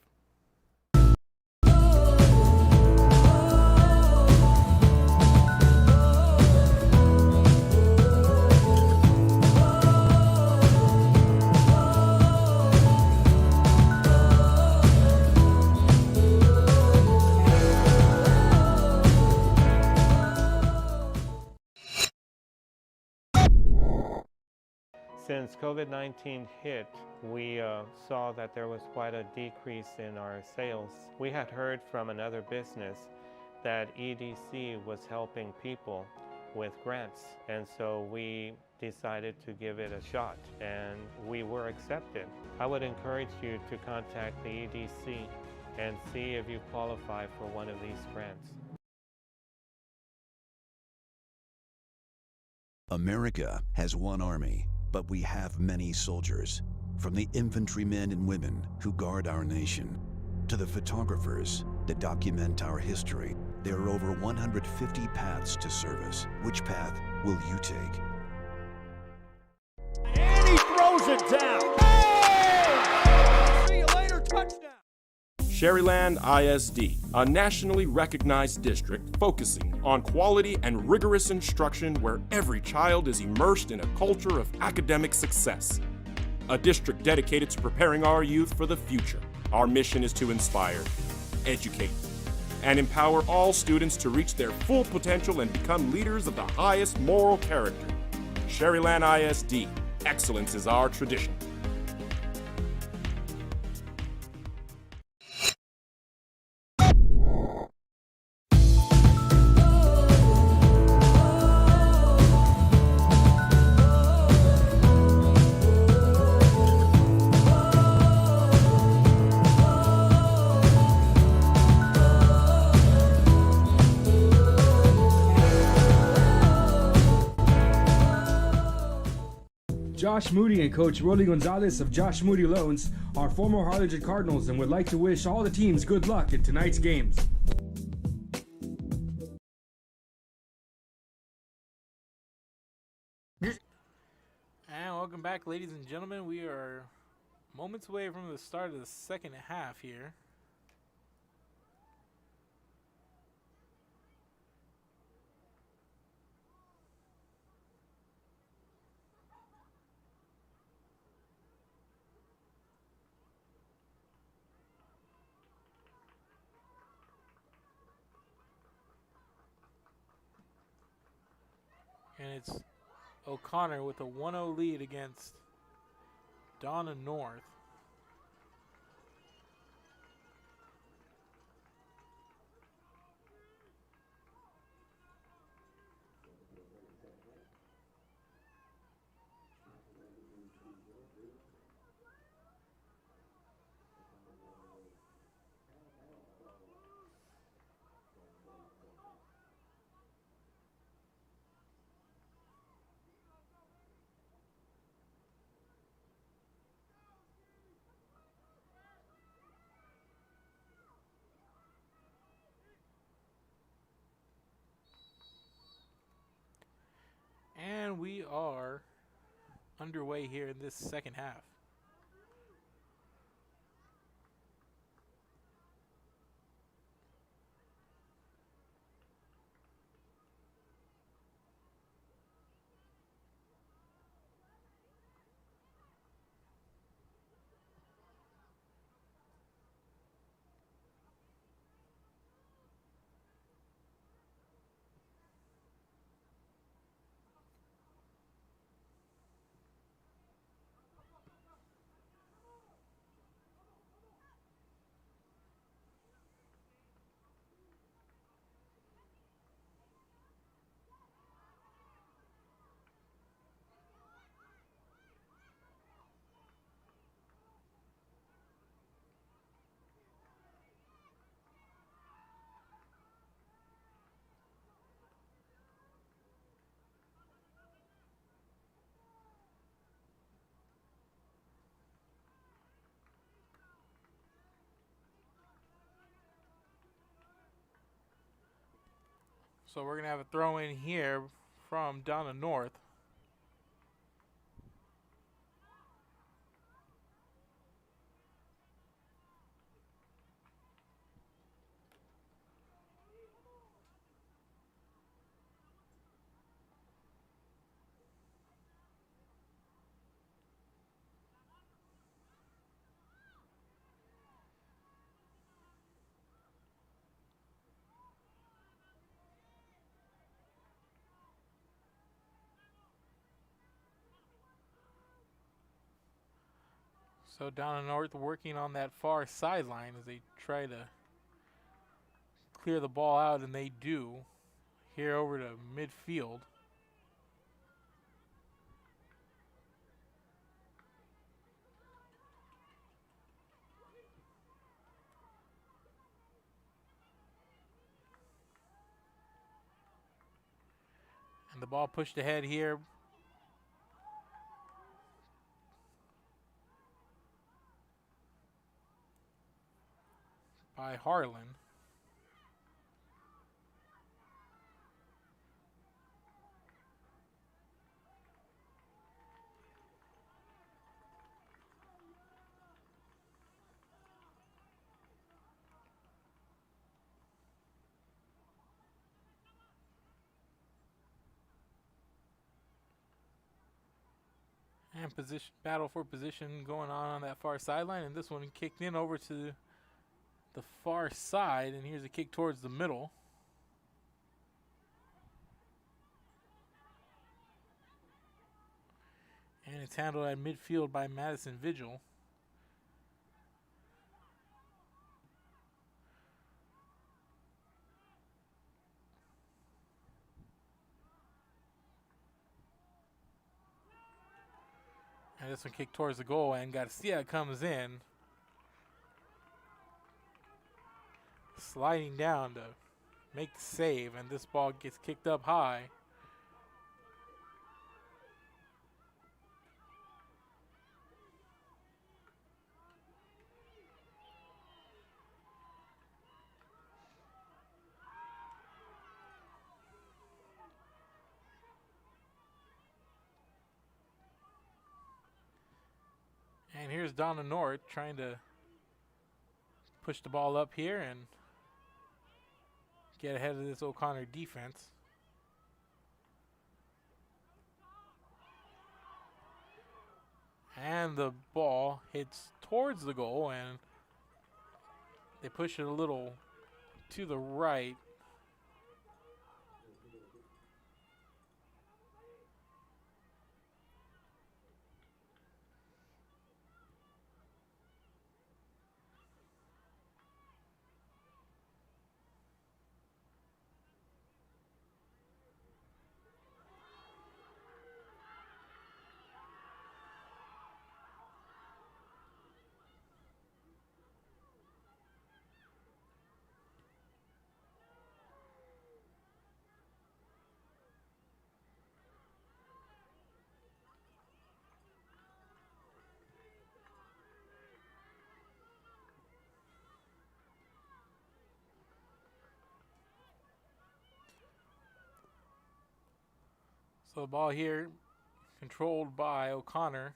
Since COVID-19 hit, we saw that there was quite a decrease in our sales. We had heard from another business that EDC was helping people with grants, and so we decided to give it a shot, and we were accepted. I would encourage you to contact the EDC and see if you qualify for one of these grants. America has one army, but we have many soldiers. From the infantrymen and women who guard our nation, to the photographers that document our history, there are over 150 paths to service. Which path will you take? And he throws it down. Oh! See you later, touchdown. Sherryland ISD, a nationally recognized district focusing on quality and rigorous instruction where every child is immersed in a culture of academic success. A district dedicated to preparing our youth for the future. Our mission is to inspire, educate, and empower all students to reach their full potential and become leaders of the highest moral character. Sherryland ISD, excellence is our tradition. Josh Moody and Coach Rolly Gonzalez of Josh Moody Loans are former Harlingen Cardinals and would like to wish all the teams good luck in tonight's games. And welcome back, ladies and gentlemen. We are moments away from the start of the second half here. And it's O'Connor with a 1-0 lead against Donna North. And we are underway here in this second half. So we're going to have a throw in here from Donna North. So Donna North working on that far sideline as they try to clear the ball out, and they do. Here over to midfield. And the ball pushed ahead here by Harlan. And position battle for position going on that far sideline, and this one kicked in over to the far side, and here's a kick towards the middle. And it's handled at midfield by Madison Vigil. And this one kicked towards the goal, and Garcia comes in, sliding down to make the save, and this ball gets kicked up high. And here's Donna North trying to push the ball up here and get ahead of this O'Connor defense. And the ball hits towards the goal, and they push it a little to the right. So the ball here controlled by O'Connor.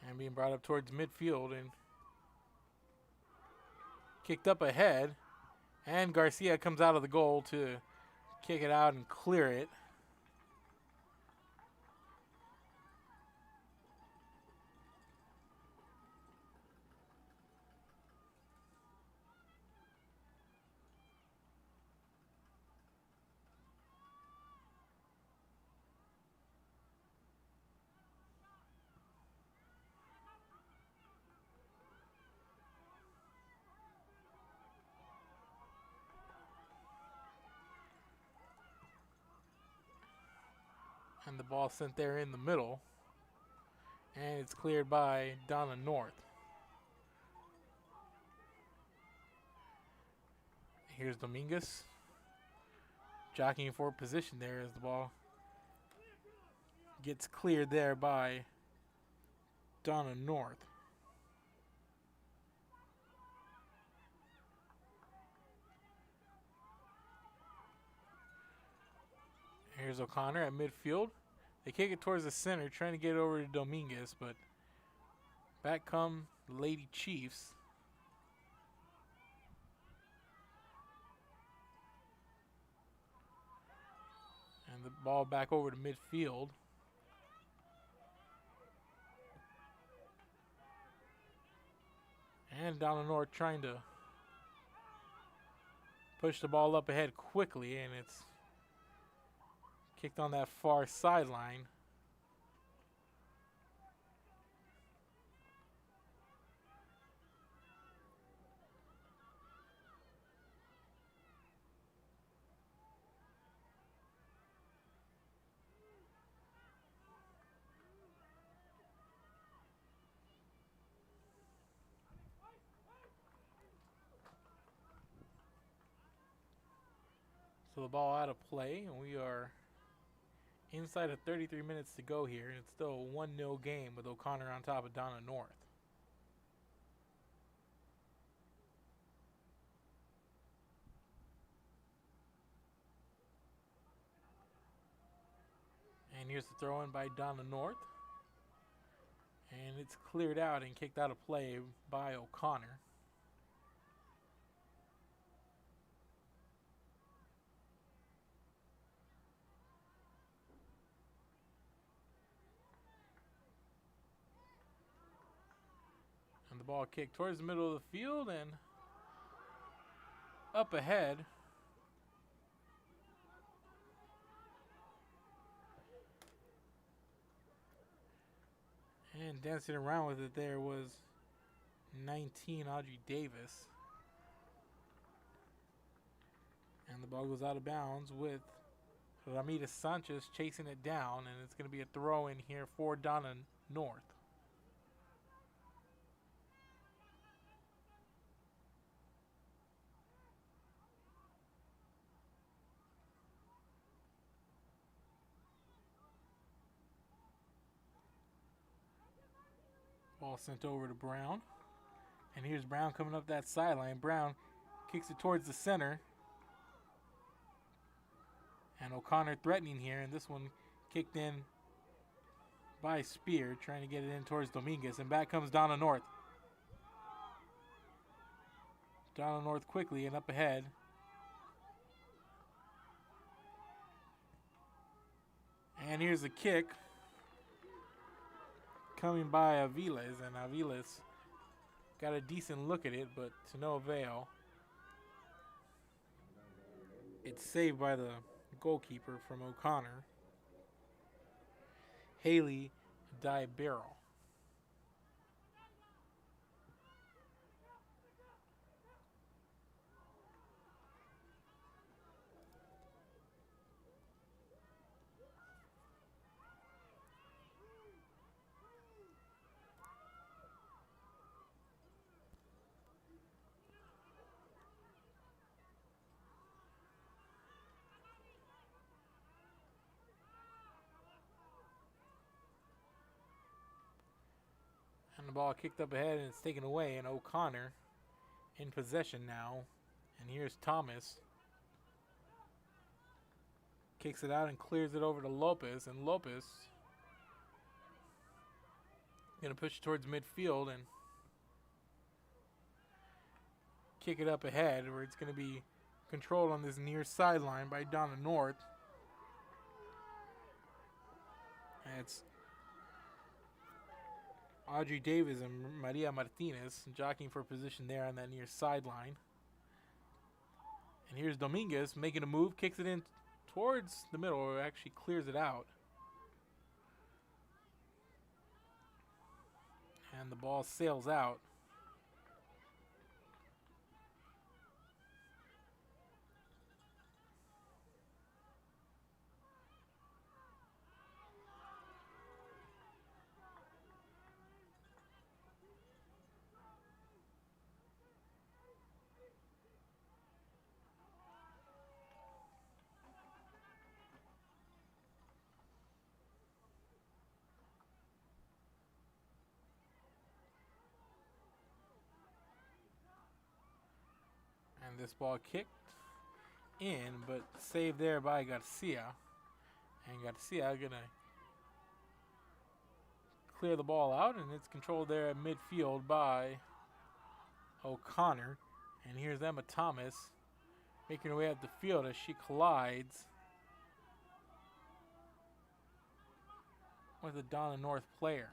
And being brought up towards midfield and kicked up ahead. And Garcia comes out of the goal to kick it out and clear it. And the ball sent there in the middle. And it's cleared by Donna North. Here's Dominguez. Jockeying for position there as the ball gets cleared there by Donna North. Here's O'Connor at midfield. They kick it towards the center, trying to get over to Dominguez, but back come the Lady Chiefs. And the ball back over to midfield. And Donna North trying to push the ball up ahead quickly, and it's kicked on that far sideline. So the ball out of play, and we are inside of 33 minutes to go here, and it's still a 1-0 game with O'Connor on top of Donna North. And here's the throw in by Donna North. And it's cleared out and kicked out of play by O'Connor. And the ball kicked towards the middle of the field and up ahead. And dancing around with it there was 19, Audrey Davis. And the ball goes out of bounds with Ramirez Sanchez chasing it down, and it's going to be a throw in here for Donna North. Ball sent over to Brown. And here's Brown coming up that sideline. Brown kicks it towards the center. And O'Connor threatening here. And this one kicked in by Spear, trying to get it in towards Dominguez. And back comes Donna North. Donna North quickly and up ahead. And here's a kick coming by Aviles, and Aviles got a decent look at it, but to no avail. It's saved by the goalkeeper from O'Connor, Haley Dybero. And the ball kicked up ahead and it's taken away, and O'Connor in possession now. And here's Thomas. kicks it out and clears it over to Lopez, and Lopez gonna push it towards midfield and kick it up ahead, where it's gonna be controlled on this near sideline by Donna North. And it's Audrey Davis and Maria Martinez jockeying for position there on that near sideline. And here's Dominguez making a move, kicks it in towards the middle, or actually clears it out. And the ball sails out. And this ball kicked in, but saved there by Garcia. And Garcia gonna clear the ball out, and it's controlled there at midfield by O'Connor. And here's Emma Thomas making her way up the field as she collides with a Donna North player.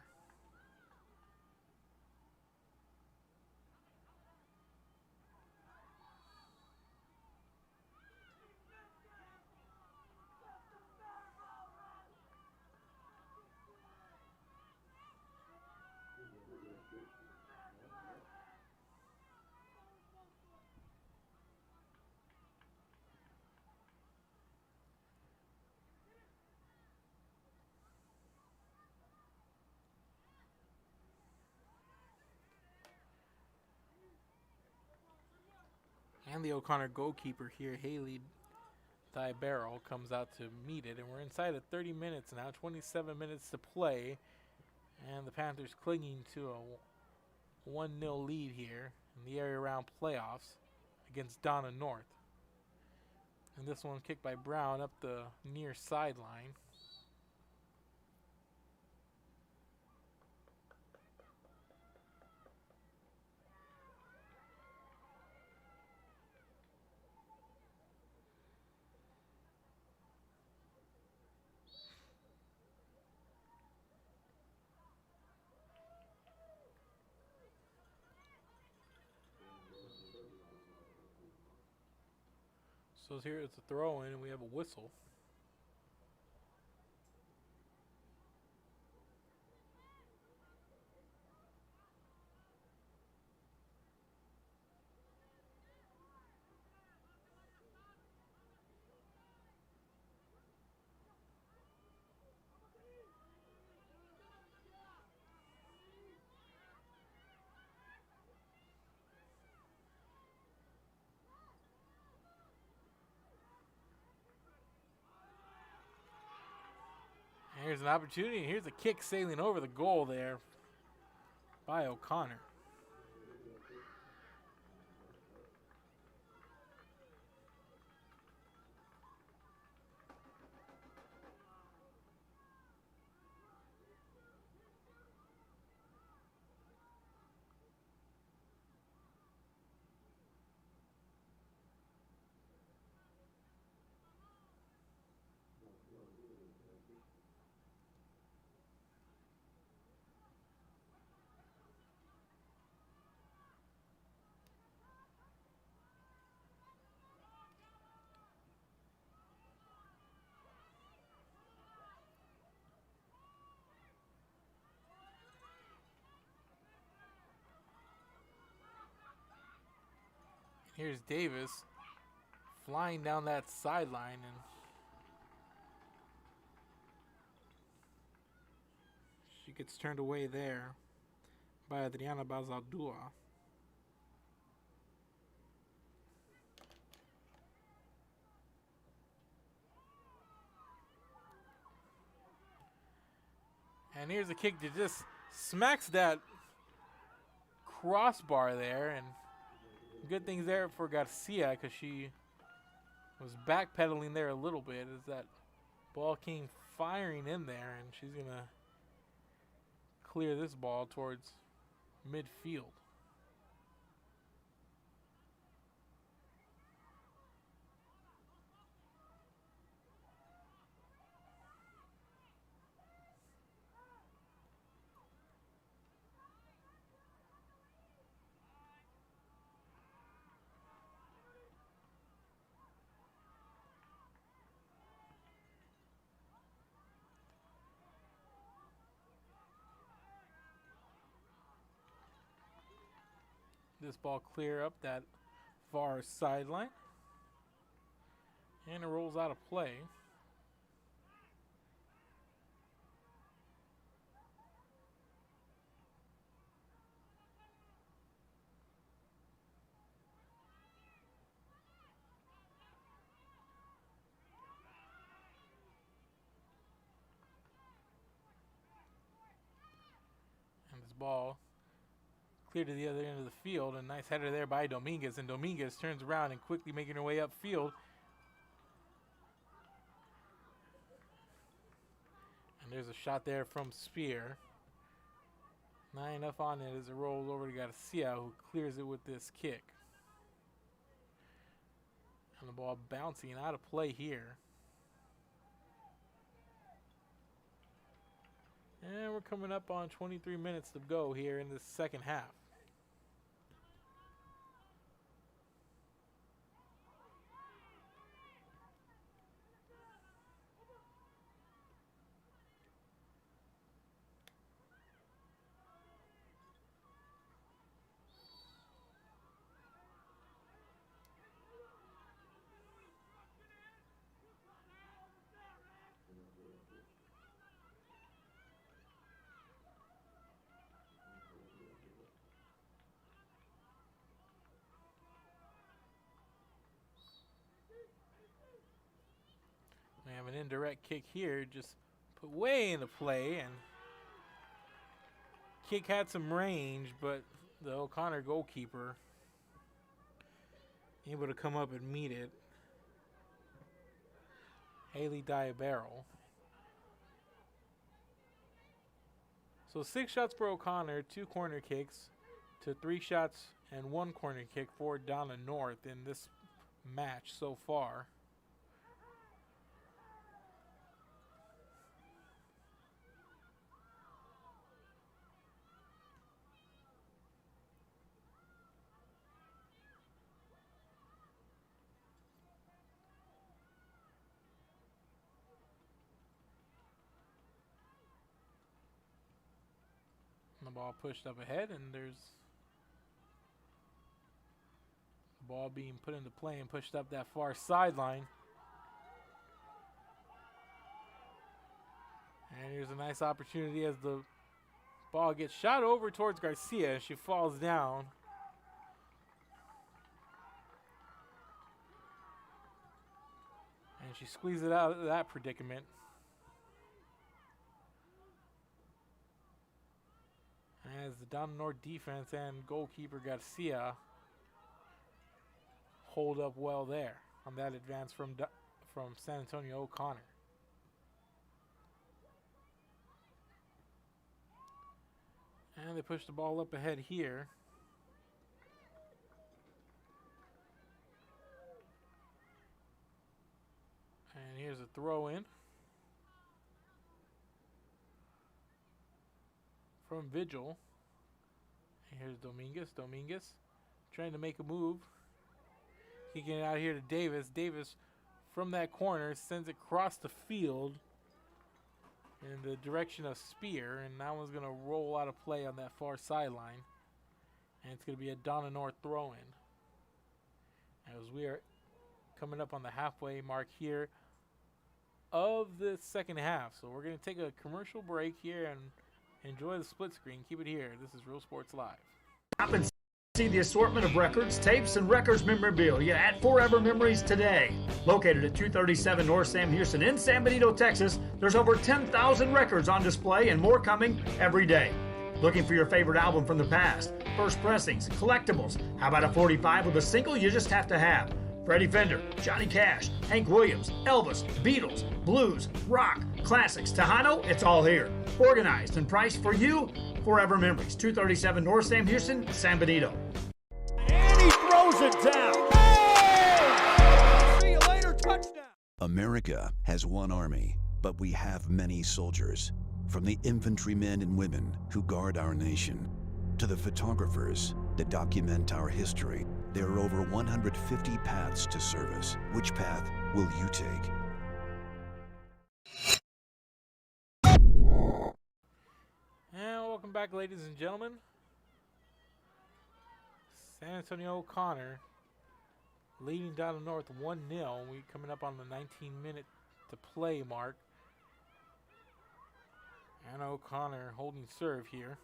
And the O'Connor goalkeeper here, Haley Dibero, comes out to meet it. And we're inside of 30 minutes now, 27 minutes to play. And the Panthers clinging to a 1-0 lead here in the area round playoffs against Donna North. And this one kicked by Brown up the near sideline. So here it's a throw in and we have a whistle. Here's an opportunity. Here's a kick sailing over the goal there by O'Connor. Here's Davis flying down that sideline, and she gets turned away there by Adriana Bazaldua. And here's a kick that just smacks that crossbar there, and good things there for Garcia because she was backpedaling there a little bit as that Ball came firing in there, and she's going to clear this ball towards midfield. This ball clear up that far sideline, and it rolls out of play. And this ball clear to the other end of the field. A nice header there by Dominguez, and Dominguez turns around and quickly making her way upfield. And there's a shot there from Spear. Not enough on it as it rolls over to Garcia, who clears it with this kick. And the ball bouncing out of play here. And we're coming up on 23 minutes to go here in the second half. We have an indirect kick here, just put way into play, and kick had some range, but the O'Connor goalkeeper able to come up and meet it. Haley Diabarrel. So 6 shots for O'Connor, 2 corner kicks to 3 shots and 1 corner kick for Donna North in this match so far. The ball pushed up ahead, and there's the ball being put into play and pushed up that far sideline. And here's a nice opportunity as the ball gets shot over towards Garcia. She falls down. And she squeezes it out of that predicament. As the Donna North defense and goalkeeper Garcia hold up well there on that advance from San Antonio O'Connor. And they push the ball up ahead here. And here's a throw in from Vigil. And here's Dominguez. Dominguez trying to make a move. Kicking it out here to Davis. Davis from that corner sends it across the field in the direction of Spear, and that one's going to roll out of play on that far sideline. And it's going to be a Donna North throw-in. As we are coming up on the halfway mark here of the second half. So we're going to take a commercial break here and enjoy the split screen. Keep it here. This is Real Sports Live. Stop and see the assortment of records, tapes, and records memorabilia at Forever Memories today. Located at 237 North Sam Houston in San Benito, Texas, there's over 10,000 records on display and more coming every day. Looking for your favorite album from the past, first pressings, collectibles? How about a 45 with a single you just have to have? Freddie Fender, Johnny Cash, Hank Williams, Elvis, Beatles, blues, rock, classics, Tejano, it's all here. Organized and priced for you. Forever Memories, 237 North Sam Houston, San Benito. And he throws it down. Oh! See you later, touchdown. America has one army, but we have many soldiers. From the infantrymen and women who guard our nation, to the photographers that document our history, there are over 150 paths to service. Which path will you take? And welcome back, ladies and gentlemen. San Antonio O'Connor leading Donna North 1-0. We coming up on the 19-minute to play mark. And O'Connor holding serve here.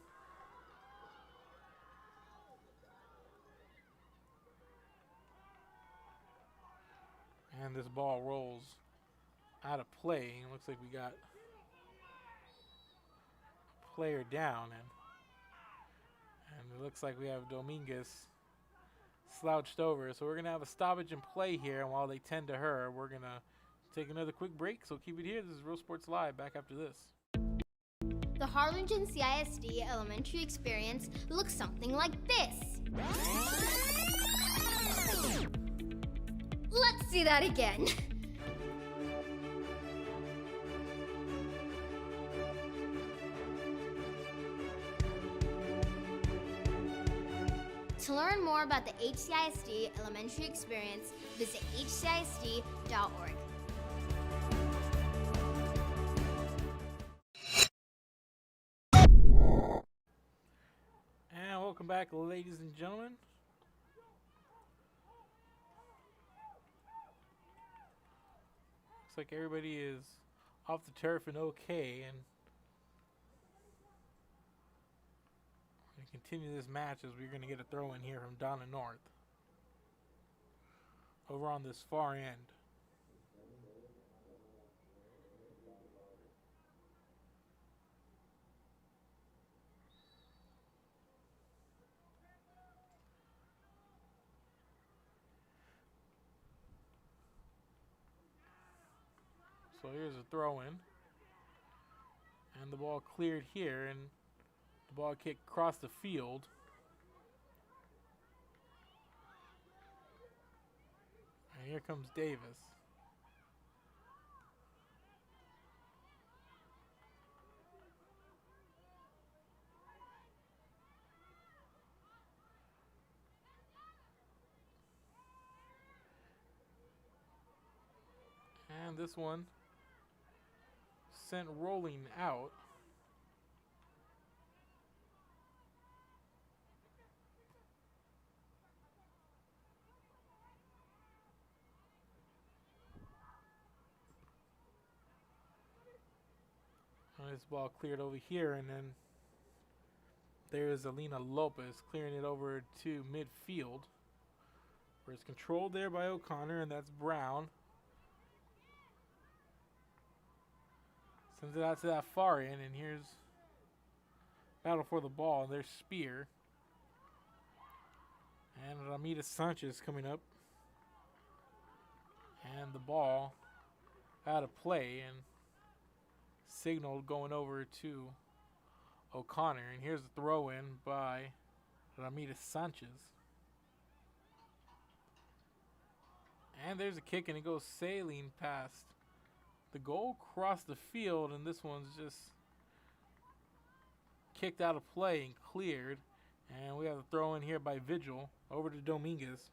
And this ball rolls out of play. It looks like we got a player down, and it looks like we have Dominguez slouched over. So we're going to have a stoppage in play here, and while they tend to her, we're going to take another quick break. So keep it here. This is Real Sports Live. Back after this. The Harlingen CISD elementary experience looks something like this. Let's see that again. To learn more about the HCISD elementary experience, visit hcisd.org. And welcome back, ladies and gentlemen. Looks like everybody is off the turf and okay, and we continue this match as we're going to get a throw in here from Donna North over on this far end. So here's a throw in, and the ball cleared here, and the ball kicked across the field. And here comes Davis. And this one sent rolling out. And this ball cleared over here, and then there's Alina Lopez clearing it over to midfield, where it's controlled there by O'Connor, and that's Brown. Sends it out to that far end, and here's battle for the ball, and there's Spear. And Ramita Sanchez coming up. And the ball out of play, and signaled going over to O'Connor. And here's the throw in by Ramita Sanchez. And there's a kick, and it goes sailing past the goal, across the field, and this one's just kicked out of play and cleared. And we have a throw in here by Vigil over to Dominguez.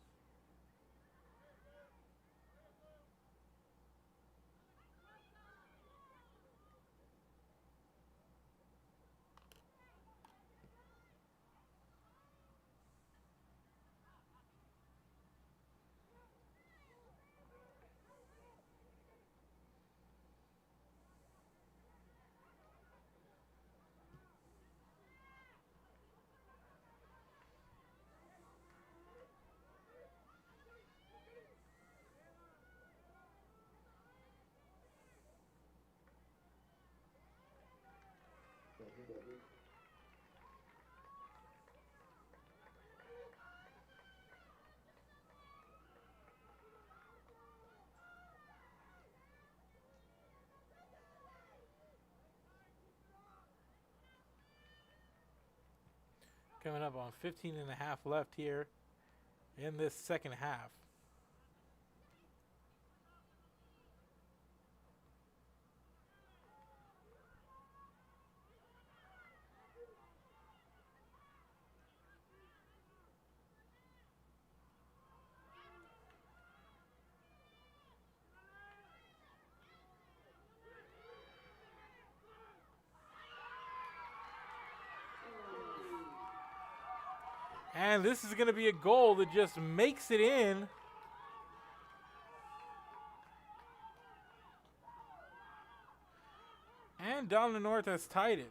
Coming up on 15 and a half left here in this second half. And this is going to be a goal that just makes it in. And Donna North has tied it.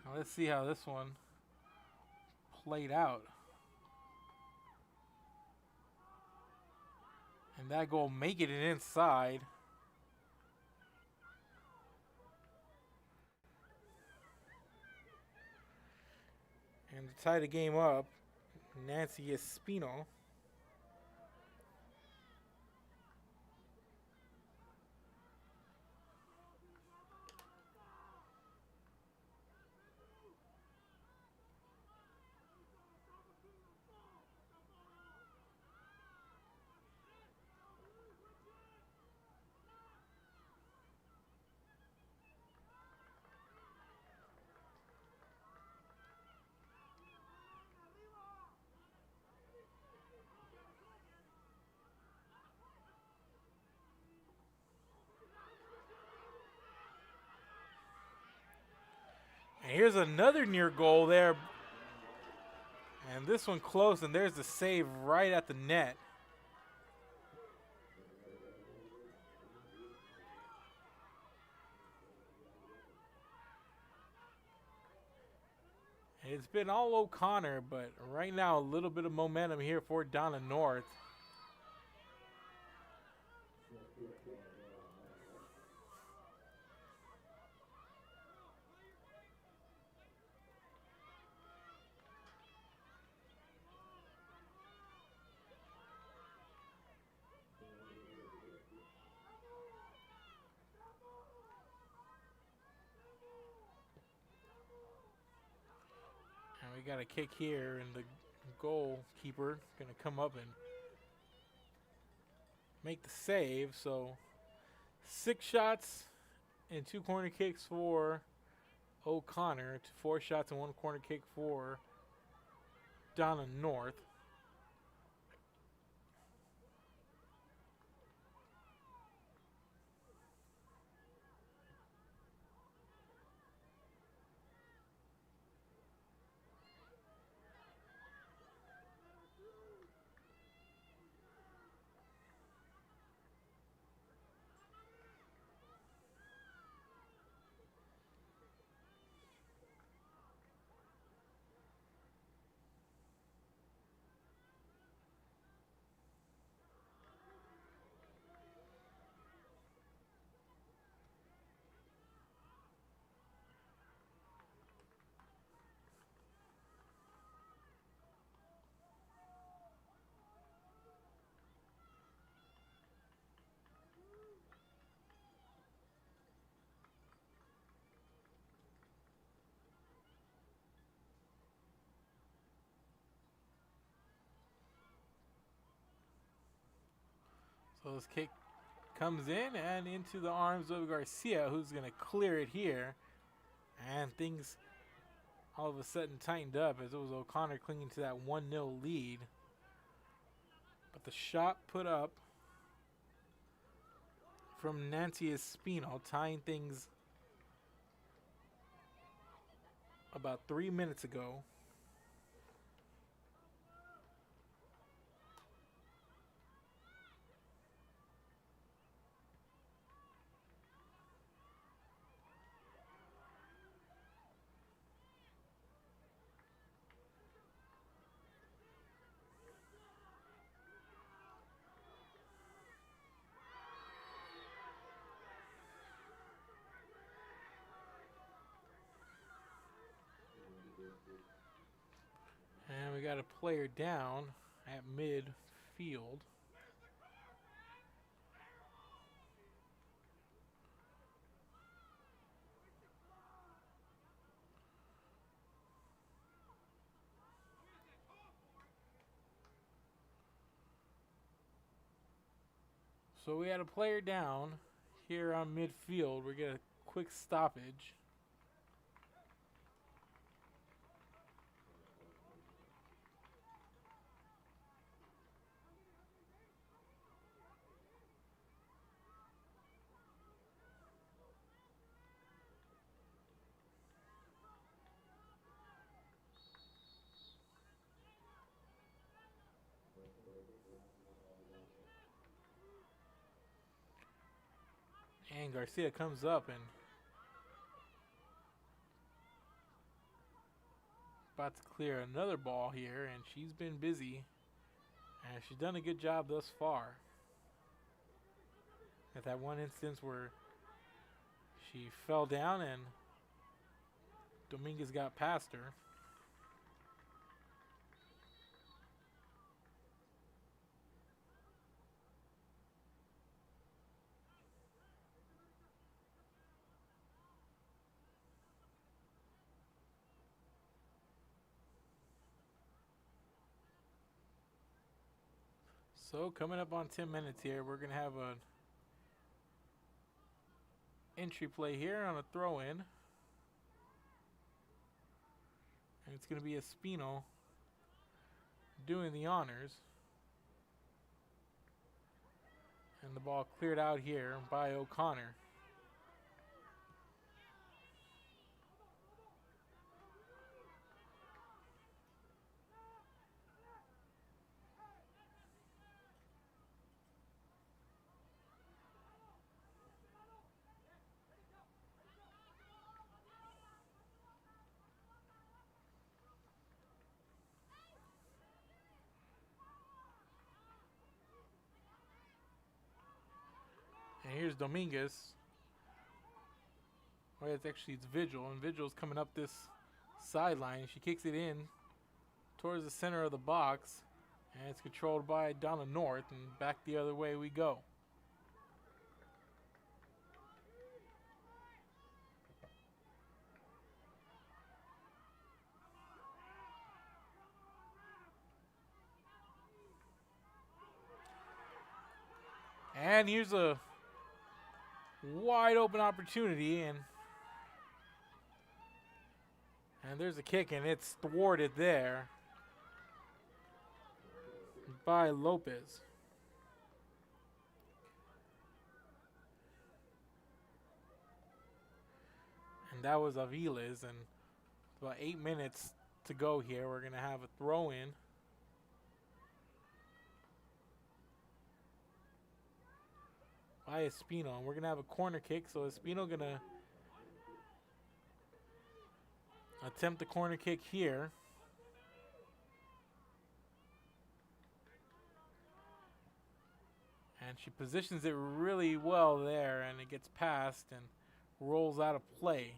Now let's see how this one played out. And that goal making it inside. And to tie the game up, Nancy Espino. And here's another near goal there. And this one close, and there's the save right at the net. It's been all O'Connor, but right now a little bit of momentum here for Donna North. We got a kick here, and the goalkeeper going to come up and make the save. So 6 shots and 2 corner kicks for O'Connor, 4 shots and 1 corner kick for Donna North. So this kick comes in and into the arms of Garcia, who's going to clear it here. And things all of a sudden tightened up as it was O'Connor clinging to that 1-0 lead. But the shot put up from Nancy Espino, tying things about 3 minutes ago. And we got a player down at midfield. So we had a player down here on midfield. We get a quick stoppage. And Garcia comes up and about to clear another ball here, and she's been busy, and she's done a good job thus far. At that one instance where she fell down and Dominguez got past her. So coming up on 10 minutes here, we're going to have an entry play here on a throw-in. And it's going to be Espino doing the honors. And the ball cleared out here by O'Connor. And here's Dominguez. Well, it's Vigil, and Vigil's coming up this sideline. She kicks it in towards the center of the box, and it's controlled by Donna North, and back the other way we go. And here's a wide open opportunity, and there's a kick, and it's thwarted there by Lopez. And that was Aviles, and about 8 minutes to go here. We're going to have a throw-in. By Espino, and we're gonna have a corner kick. So Espino gonna attempt the corner kick here, and she positions it really well there, and it gets past and rolls out of play.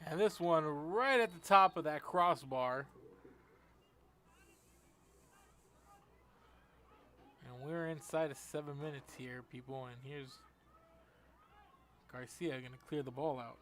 And this one right at the top of that crossbar. And we're inside of 7 minutes here, people. And here's Garcia going to clear the ball out.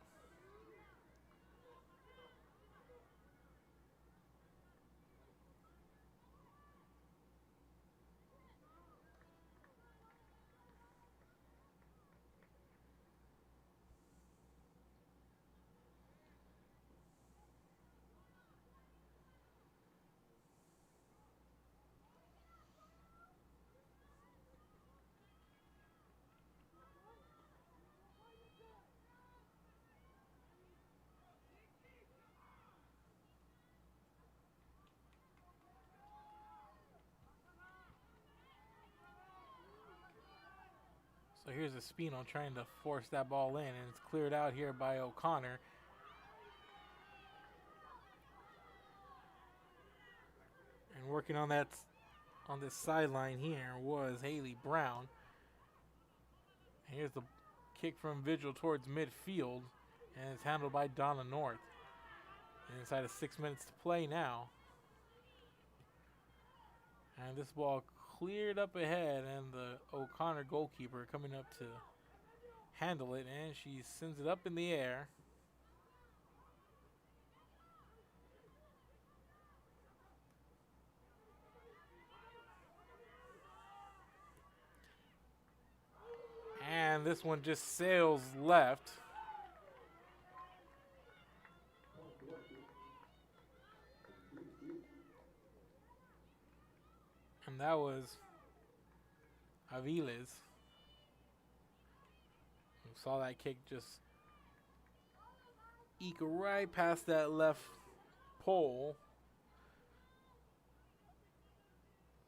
So here's Espino trying to force that ball in, and it's cleared out here by O'Connor. And working on that on this sideline here was Haley Brown. And here's the kick from Vigil towards midfield, and it's handled by Donna North. And inside of 6 minutes to play now. And this ball cleared up ahead, and the O'Connor goalkeeper coming up to handle it, and she sends it up in the air. And this one just sails left. And that was Aviles. We saw that kick just eke right past that left pole.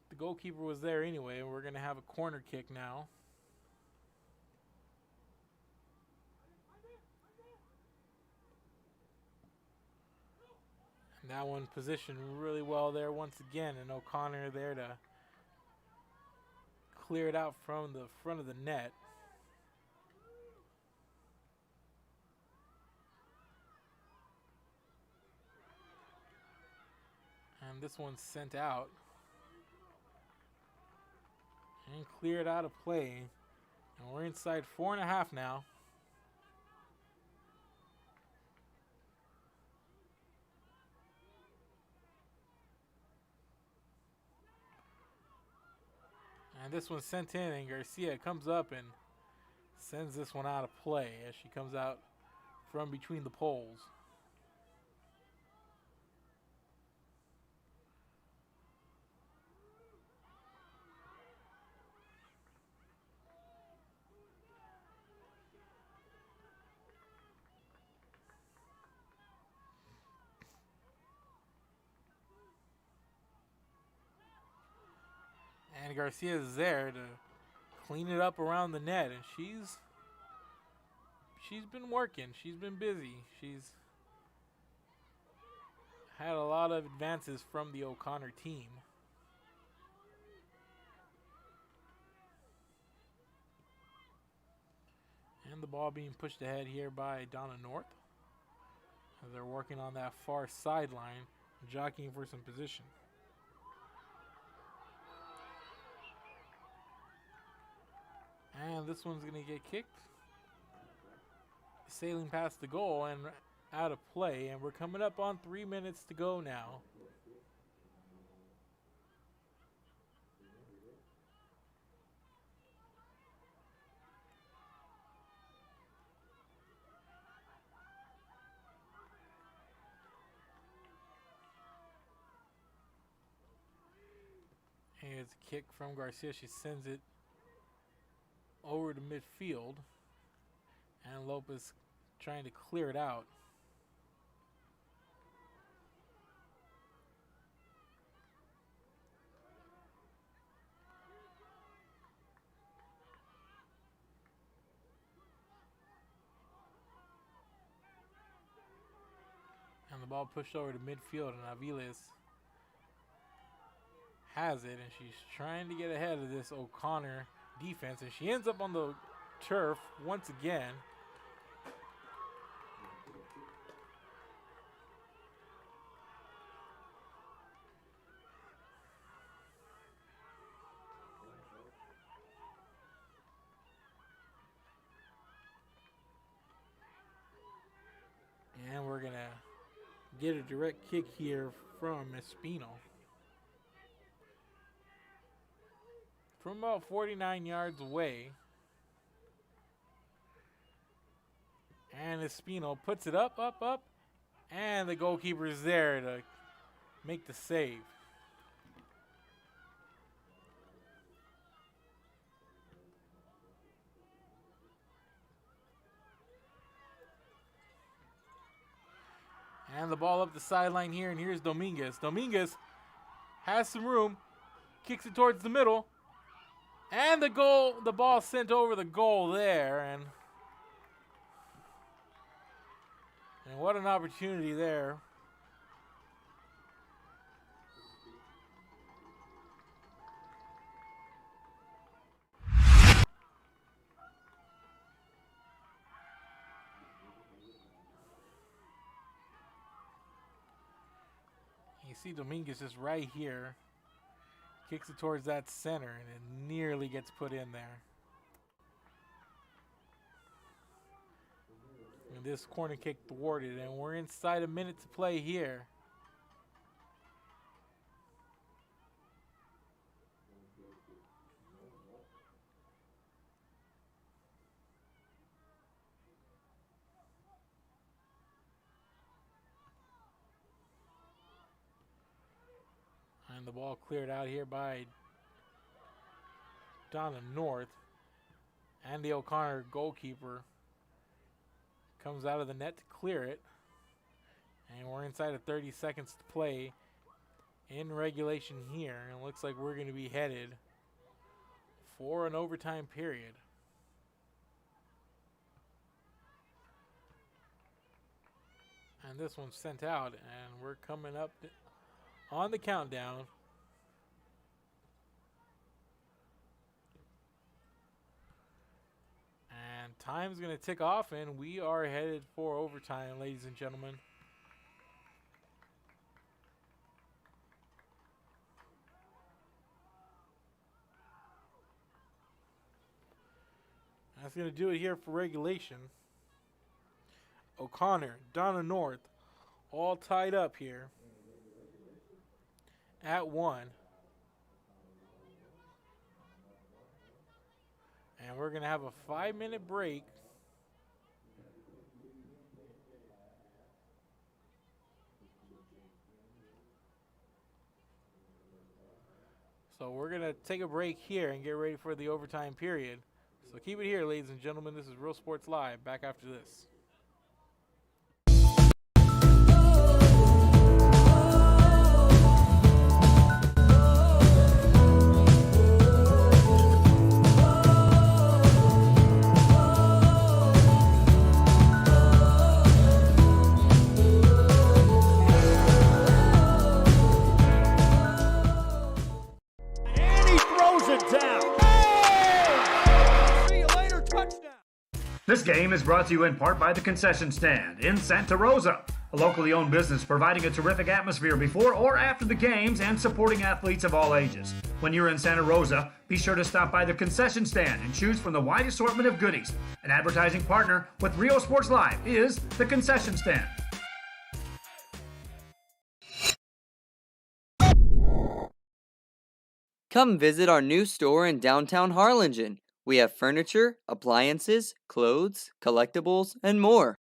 The goalkeeper was there anyway, and we're going to have a corner kick now. And that one positioned really well there once again, and O'Connor there to clear it out from the front of the net. And this one's sent out and cleared out of play. And we're inside 4.5 now. And this one's sent in, and Garcia comes up and sends this one out of play as she comes out from between the poles. And Garcia is there to clean it up around the net, and she's been working. She's been busy. She's had a lot of advances from the O'Connor team. And the ball being pushed ahead here by Donna North as they're working on that far sideline, jockeying for some position. And this one's going to get kicked, sailing past the goal and out of play. And we're coming up on 3 minutes to go now. Here's a kick from Garcia. She sends it over to midfield, and Lopez trying to clear it out. And the ball pushed over to midfield, and Aviles has it, and she's trying to get ahead of this O'Connor defense, and she ends up on the turf once again. And we're gonna get a direct kick here from Espino. From about 49 yards away. And Espino puts it up. And the goalkeeper is there to make the save. And the ball up the sideline here, and here's Dominguez. Dominguez has some room, kicks it towards the middle. And the ball sent over the goal there, and what an opportunity there. You see Dominguez just right here. Kicks it towards that center, and it nearly gets put in there. And this corner kick thwarted, and we're inside a minute to play here. And the ball cleared out here by Donna North. Andy O'Connor, goalkeeper, comes out of the net to clear it. And we're inside of 30 seconds to play in regulation here. And it looks like we're going to be headed for an overtime period. And this one's sent out, and we're coming up on the countdown. And time's going to tick off, and we are headed for overtime, ladies and gentlemen. That's going to do it here for regulation. O'Connor, Donna North, all tied up here at 1. And we're going to have a 5-minute break. So we're going to take a break here and get ready for the overtime period. So keep it here, ladies and gentlemen. This is Real Sports Live. Back after this. This game is brought to you in part by the Concession Stand in Santa Rosa, a locally owned business providing a terrific atmosphere before or after the games and supporting athletes of all ages. When you're in Santa Rosa, be sure to stop by the Concession Stand and choose from the wide assortment of goodies. An advertising partner with Rio Sports Live is the Concession Stand. Come visit our new store in downtown Harlingen. We have furniture, appliances, clothes, collectibles, and more.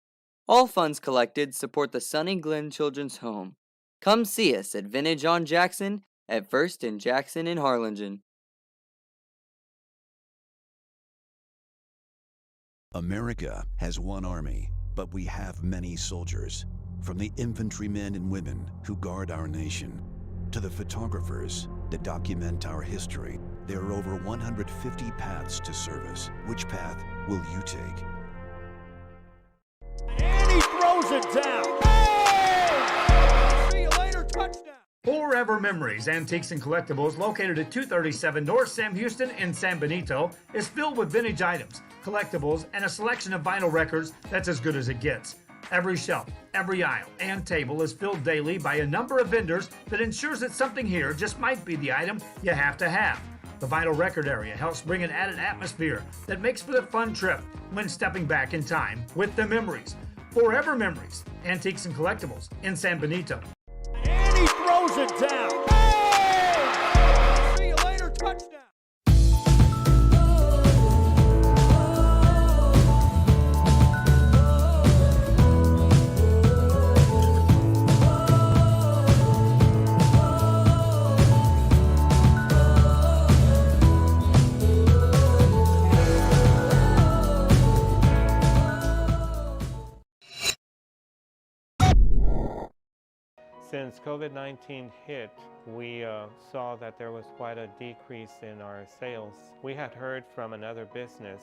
All funds collected support the Sunny Glen Children's Home. Come see us at Vintage on Jackson at First and Jackson in Harlingen. America has one army, but we have many soldiers. From the infantrymen and women who guard our nation, to the photographers that document our history. There are over 150 paths to service. Which path will you take? And he throws it down. Oh! See you later, touchdown. Forever Memories, Antiques and Collectibles, located at 237 North Sam Houston in San Benito, is filled with vintage items, collectibles, and a selection of vinyl records that's as good as it gets. Every shelf, every aisle, and table is filled daily by a number of vendors that ensures that something here just might be the item you have to have. The vinyl record area helps bring an added atmosphere that makes for the fun trip when stepping back in time with the memories. Forever Memories, Antiques and Collectibles in San Benito. And he throws it down. Oh! See you later, touchdown. Since COVID-19 hit, we saw that there was quite a decrease in our sales. We had heard from another business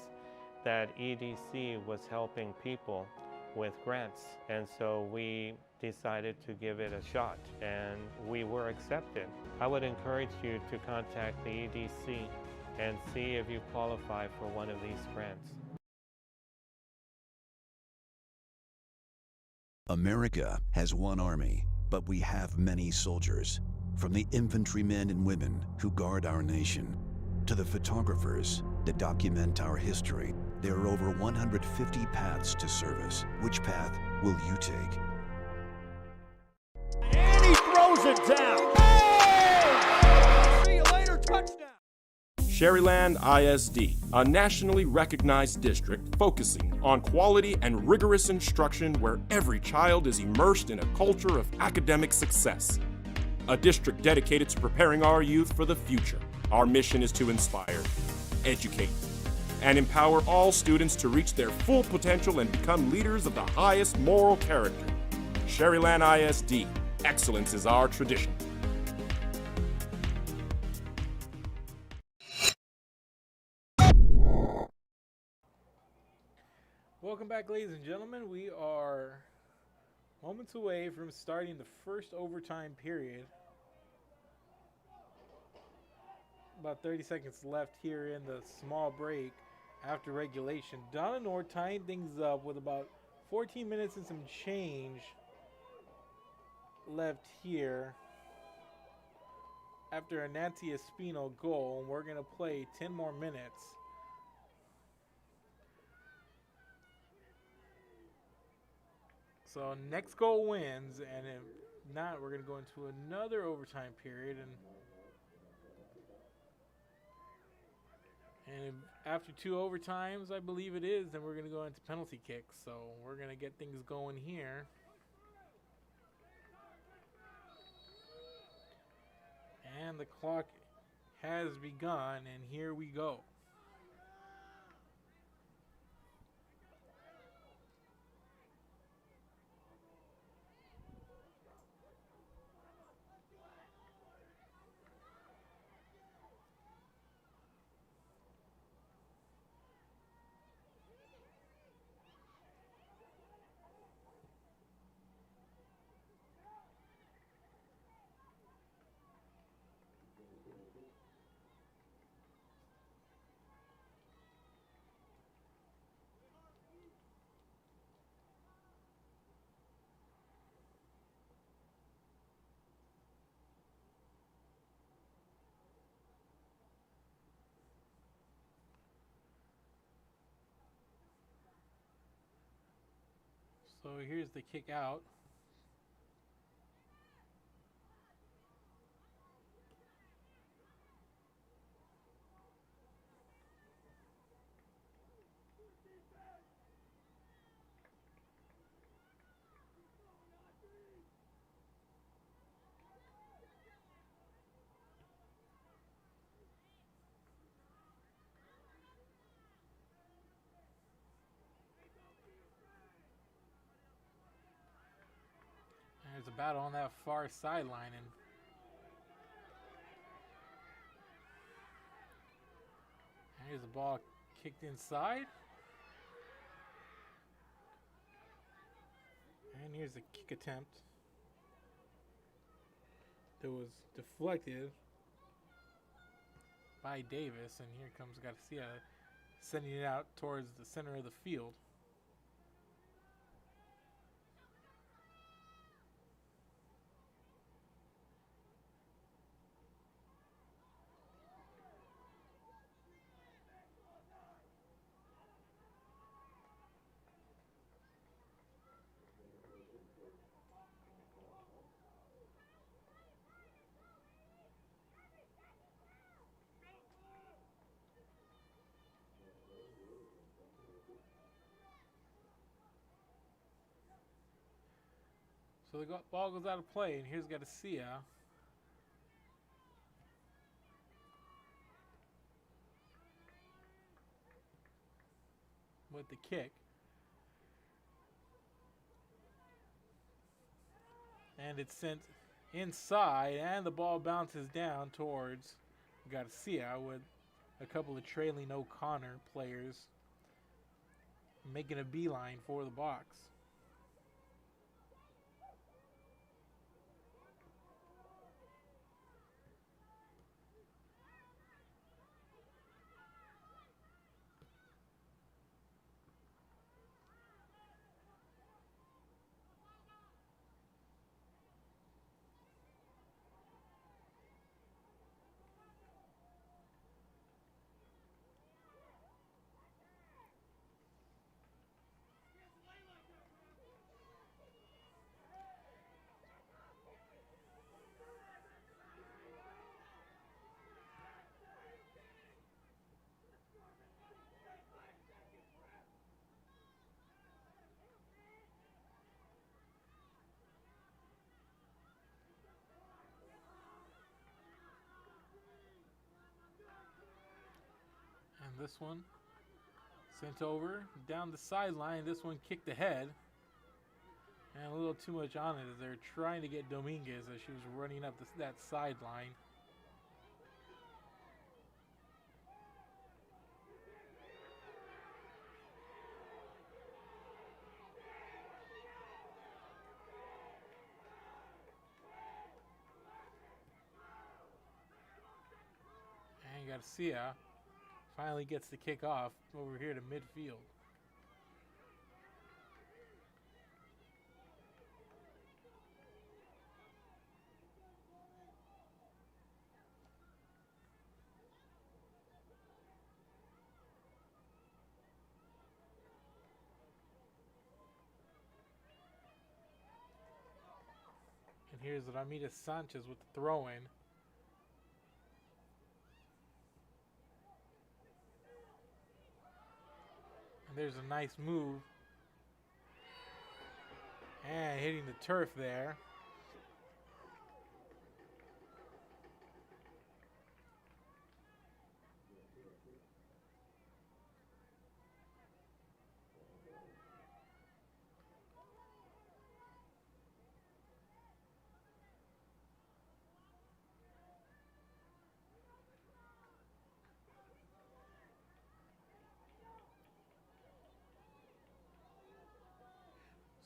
that EDC was helping people with grants, and so we decided to give it a shot, and we were accepted. I would encourage you to contact the EDC and see if you qualify for one of these grants. America has one army, but we have many soldiers. From the infantrymen and women who guard our nation, to the photographers that document our history, there are over 150 paths to service. Which path will you take? And he throws it down. Oh! See you later, touchdown. Sherryland ISD, a nationally recognized district focusing on quality and rigorous instruction where every child is immersed in a culture of academic success. A district dedicated to preparing our youth for the future. Our mission is to inspire, educate, and empower all students to reach their full potential and become leaders of the highest moral character. Sherryland ISD, excellence is our tradition. Welcome back, ladies and gentlemen. We are moments away from starting the first overtime period. About 30 seconds left here in the small break after regulation. Donna North tying things up with about 14 minutes and some change left here after a Nancy Espino goal. And we're going to play 10 more minutes. So next goal wins, and if not, we're going to go into another overtime period. And if after 2 overtimes, I believe it is, then we're going to go into penalty kicks. So we're going to get things going here. And the clock has begun, and here we go. So here's the kick out. There's a battle on that far sideline, and here's the ball kicked inside. And here's the kick attempt that was deflected by Davis, and here comes Garcia sending it out towards the center of the field. So the ball goes out of play, and here's Garcia. With the kick. And it's sent inside, and the ball bounces down towards Garcia with a couple of trailing O'Connor players making a beeline for the box. And this one sent over down the sideline. This one kicked ahead. And a little too much on it as they're trying to get Dominguez as she was running up that sideline. And Garcia finally gets the kick off over here to midfield. And here's Ramirez Sanchez with the throw-in. And there's a nice move. And hitting the turf there.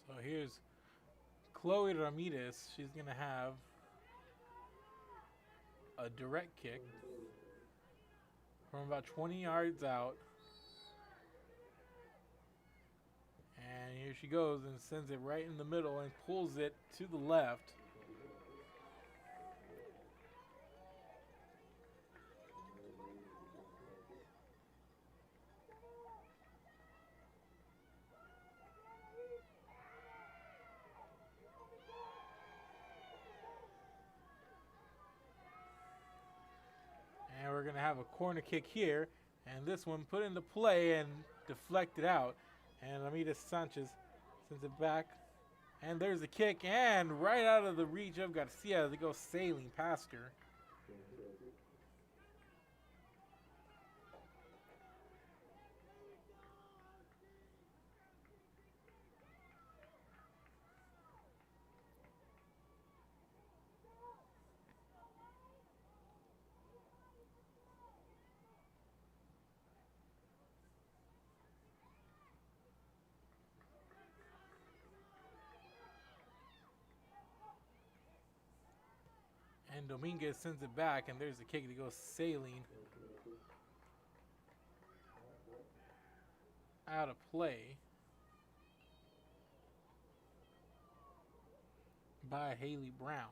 So here's Chloe Ramirez. She's going to have a direct kick from about 20 yards out. And here she goes and sends it right in the middle and pulls it to the left. And we're going to have a corner kick here. And this one put into play and deflected out. And Ramirez Sanchez sends it back. And there's the kick. And right out of the reach of Garcia, they go sailing past her. And Dominguez sends it back, and there's the kick that goes sailing out of play by Haley Brown.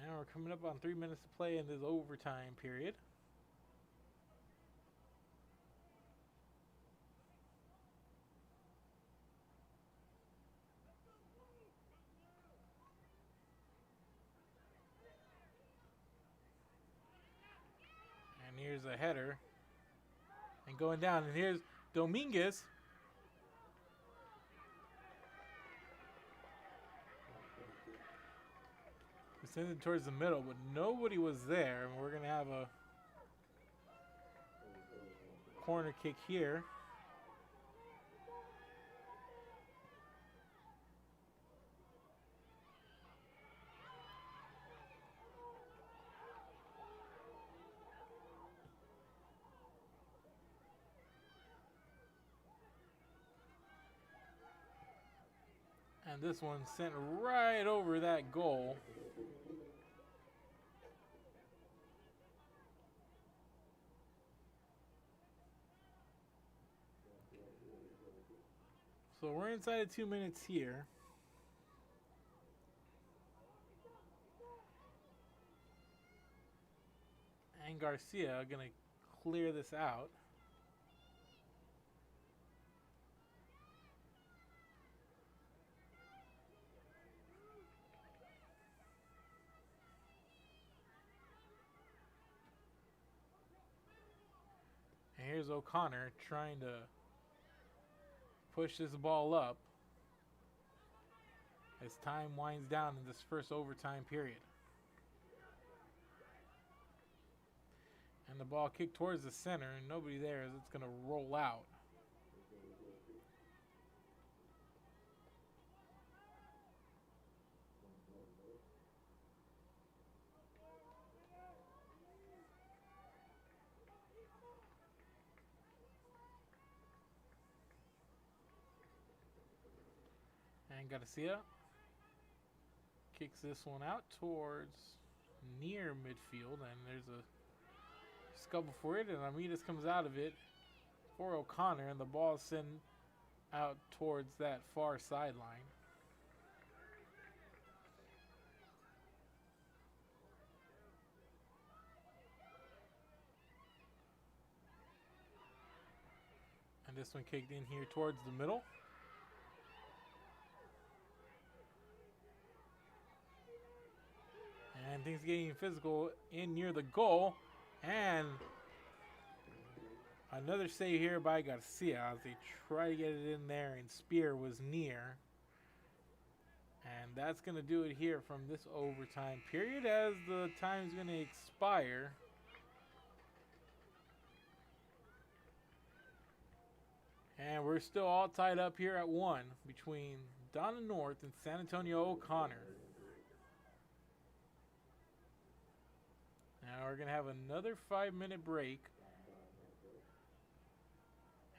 And we're coming up on 3 minutes to play in this overtime period. And here's a header. And going down. And here's Dominguez. We sent it towards the middle, but nobody was there. And we're going to have a corner kick here. And this one sent right over that goal. So we're inside of 2 minutes here. And Garcia gonna clear this out. And here's O'Connor trying to push this ball up as time winds down in this first overtime period. And the ball kicked towards the center, and nobody there as it's going to roll out. And Garcia kicks this one out towards near midfield, and there's a scuffle for it, and Armidas comes out of it for O'Connor, and the ball is sent out towards that far sideline. And this one kicked in here towards the middle. And things getting physical in near the goal. And another save here by Garcia as they try to get it in there, and Spear was near. And that's going to do it here from this overtime period as the time's going to expire. And we're still all tied up here at 1 between Donna North and San Antonio O'Connor. Now we're going to have another 5-minute break.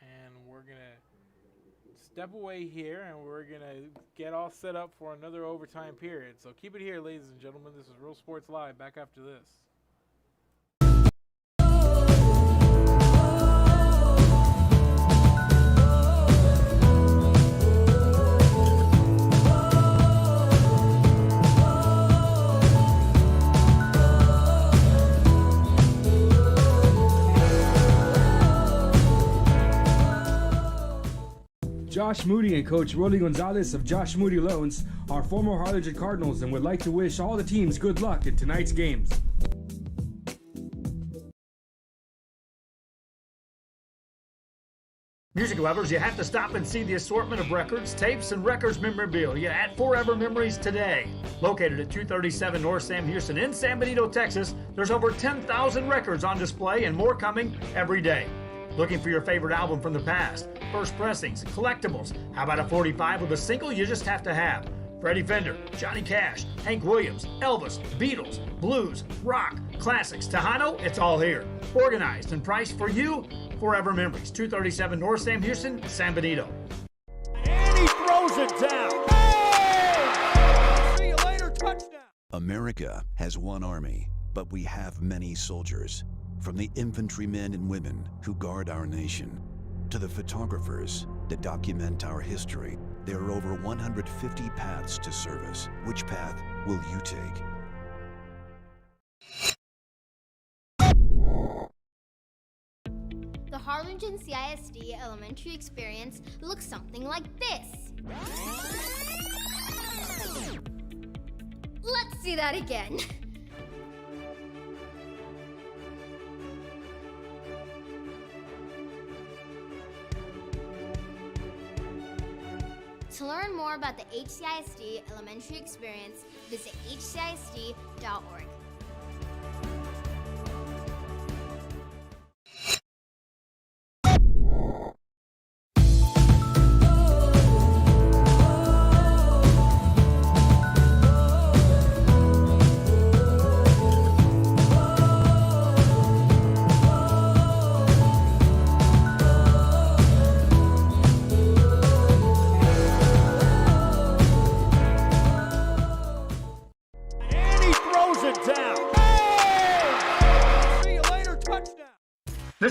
And we're going to step away here, and we're going to get all set up for another overtime period. So keep it here, ladies and gentlemen. This is Real Sports Live. Back after this. Josh Moody and Coach Rolly Gonzalez of Josh Moody Loans are former Harlingen Cardinals and would like to wish all the teams good luck in tonight's games. Music lovers, you have to stop and see the assortment of records, tapes, and records memorabilia at Forever Memories today. Located at 237 North Sam Houston in San Benito, Texas, there's over 10,000 records on display and more coming every day. Looking for your favorite album from the past, first pressings, collectibles? How about a 45 with a single you just have to have? Freddie Fender, Johnny Cash, Hank Williams, Elvis, Beatles, blues, rock, classics, Tejano, it's all here. Organized and priced for you. Forever Memories, 237 North Sam Houston, San Benito. And he throws it down. Oh! See you later, touchdown. America has one army, but we have many soldiers. From the infantrymen and women who guard our nation, to the photographers that document our history, there are over 150 paths to service. Which path will you take? The Harlingen CISD elementary experience looks something like this. Let's see that again. To learn more about the HCISD elementary experience, visit hcisd.org.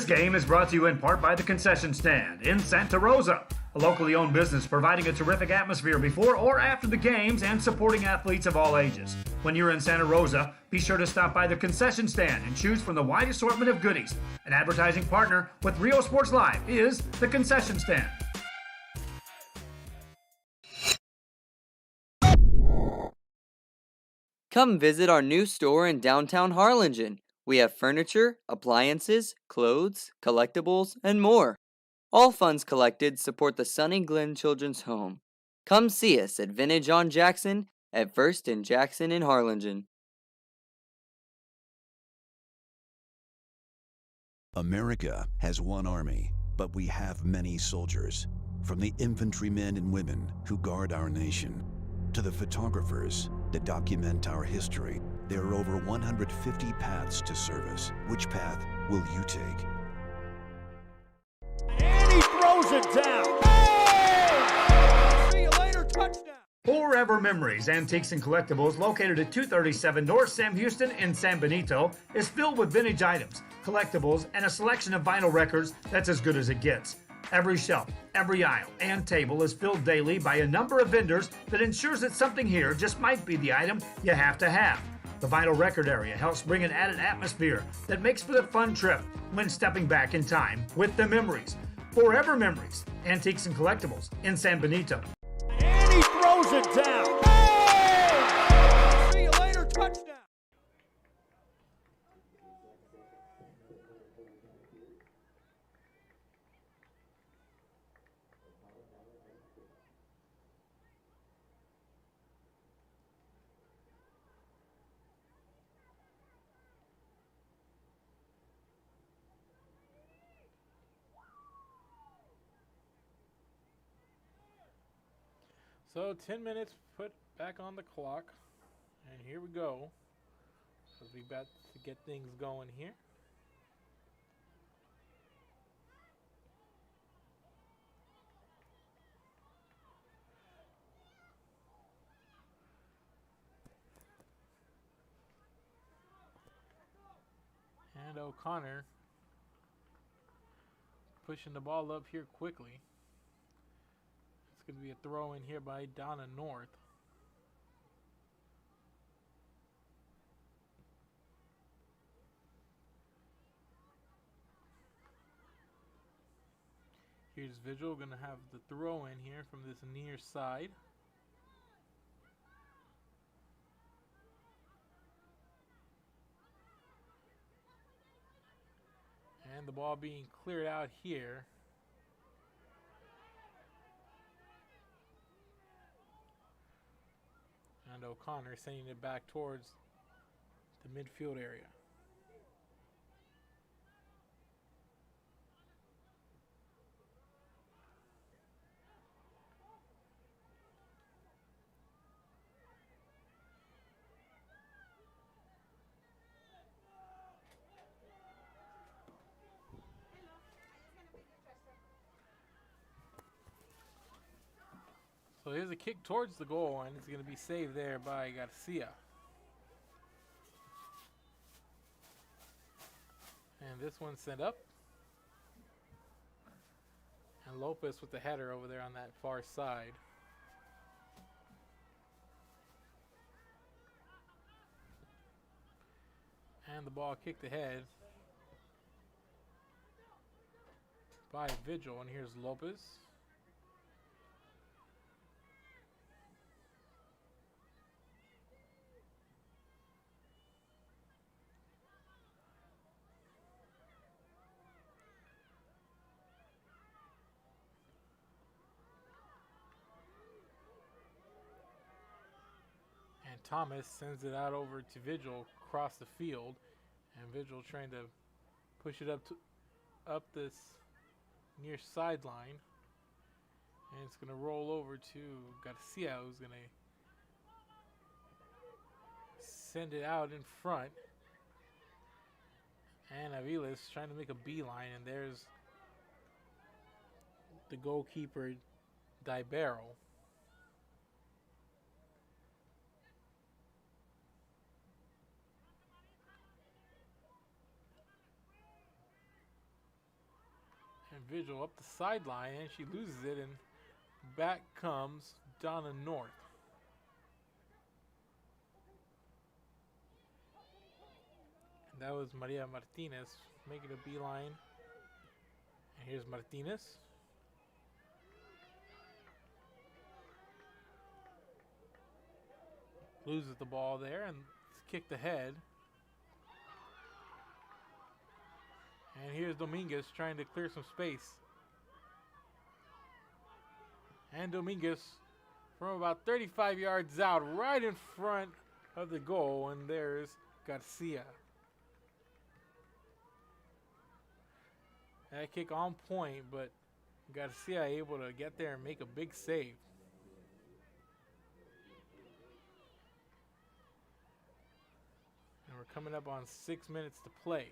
This game is brought to you in part by the Concession Stand in Santa Rosa, a locally owned business providing a terrific atmosphere before or after the games and supporting athletes of all ages. When you're in Santa Rosa, be sure to stop by the Concession Stand and choose from the wide assortment of goodies. An advertising partner with Rio Sports Live is the Concession Stand. Come visit our new store in downtown Harlingen. We have furniture, appliances, clothes, collectibles, and more. All funds collected support the Sunny Glen Children's Home. Come see us at Vintage on Jackson at First and Jackson in Harlingen. America has one army, but we have many soldiers. From the infantrymen and women who guard our nation, to the photographers that document our history, there are over 150 paths to service. Which path will you take? And he throws it down. Oh! See you later, touchdown. Forever Memories, Antiques and Collectibles, located at 237 North Sam Houston in San Benito, is filled with vintage items, collectibles, and a selection of vinyl records that's as good as it gets. Every shelf, every aisle, and table is filled daily by a number of vendors that ensures that something here just might be the item you have to have. The vinyl record area helps bring an added atmosphere that makes for the fun trip when stepping back in time with the memories. Forever Memories, Antiques and Collectibles in San Benito. And he throws it down. Oh! See you later, touchdown. So 10 minutes put back on the clock, and here we go. So we about to get things going here. And O'Connor pushing the ball up here quickly. It's going to be a throw in here by Donna North. Here's Vigil going to have the throw in here from this near side. And the ball being cleared out here. And O'Connor sending it back towards the midfield area. So here's a kick towards the goal, and it's going to be saved there by Garcia. And this one sent up. And Lopez with the header over there on that far side. And the ball kicked ahead by Vigil, and here's Lopez. Thomas sends it out over to Vigil across the field, and Vigil trying to push it up this near sideline, and it's going to roll over to Garcia, who's going to send it out in front, and Aviles trying to make a beeline, and there's the goalkeeper Dibero. And Vigil up the sideline, and she loses it, and back comes Donna North. And that was Maria Martinez making a beeline. And here's Martinez. Loses the ball there, and it's kicked ahead. And here's Dominguez trying to clear some space. And Dominguez from about 35 yards out, right in front of the goal, and there's Garcia. That kick on point, but Garcia able to get there and make a big save. And we're coming up on 6 minutes to play.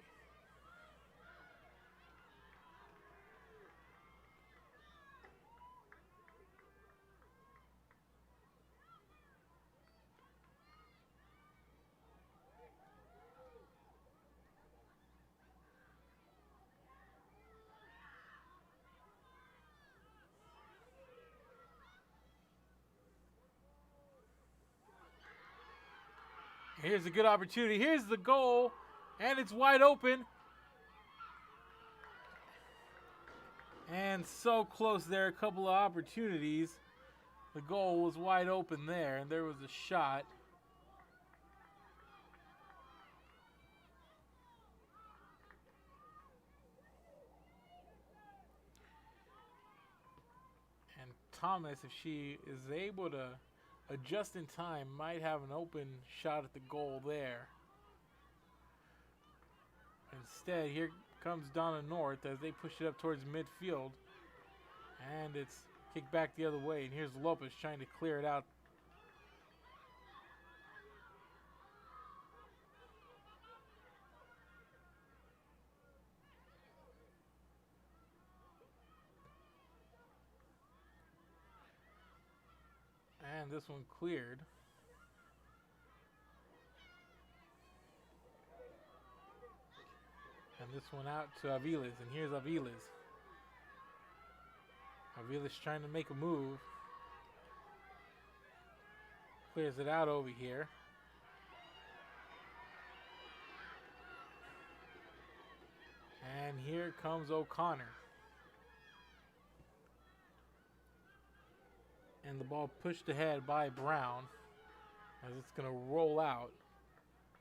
Here's a good opportunity. Here's the goal, and it's wide open. And so close there, a couple of opportunities. The goal was wide open there, and there was a shot. And Thomas, if she is able to adjust in time, might have an open shot at the goal there. Instead, here comes Donna North as they push it up towards midfield. And it's kicked back the other way. And here's Lopez trying to clear it out. And this one cleared. And this one out to Aviles. And here's Aviles. Aviles trying to make a move. Clears it out over here. And here comes O'Connor. And the ball pushed ahead by Brown as it's going to roll out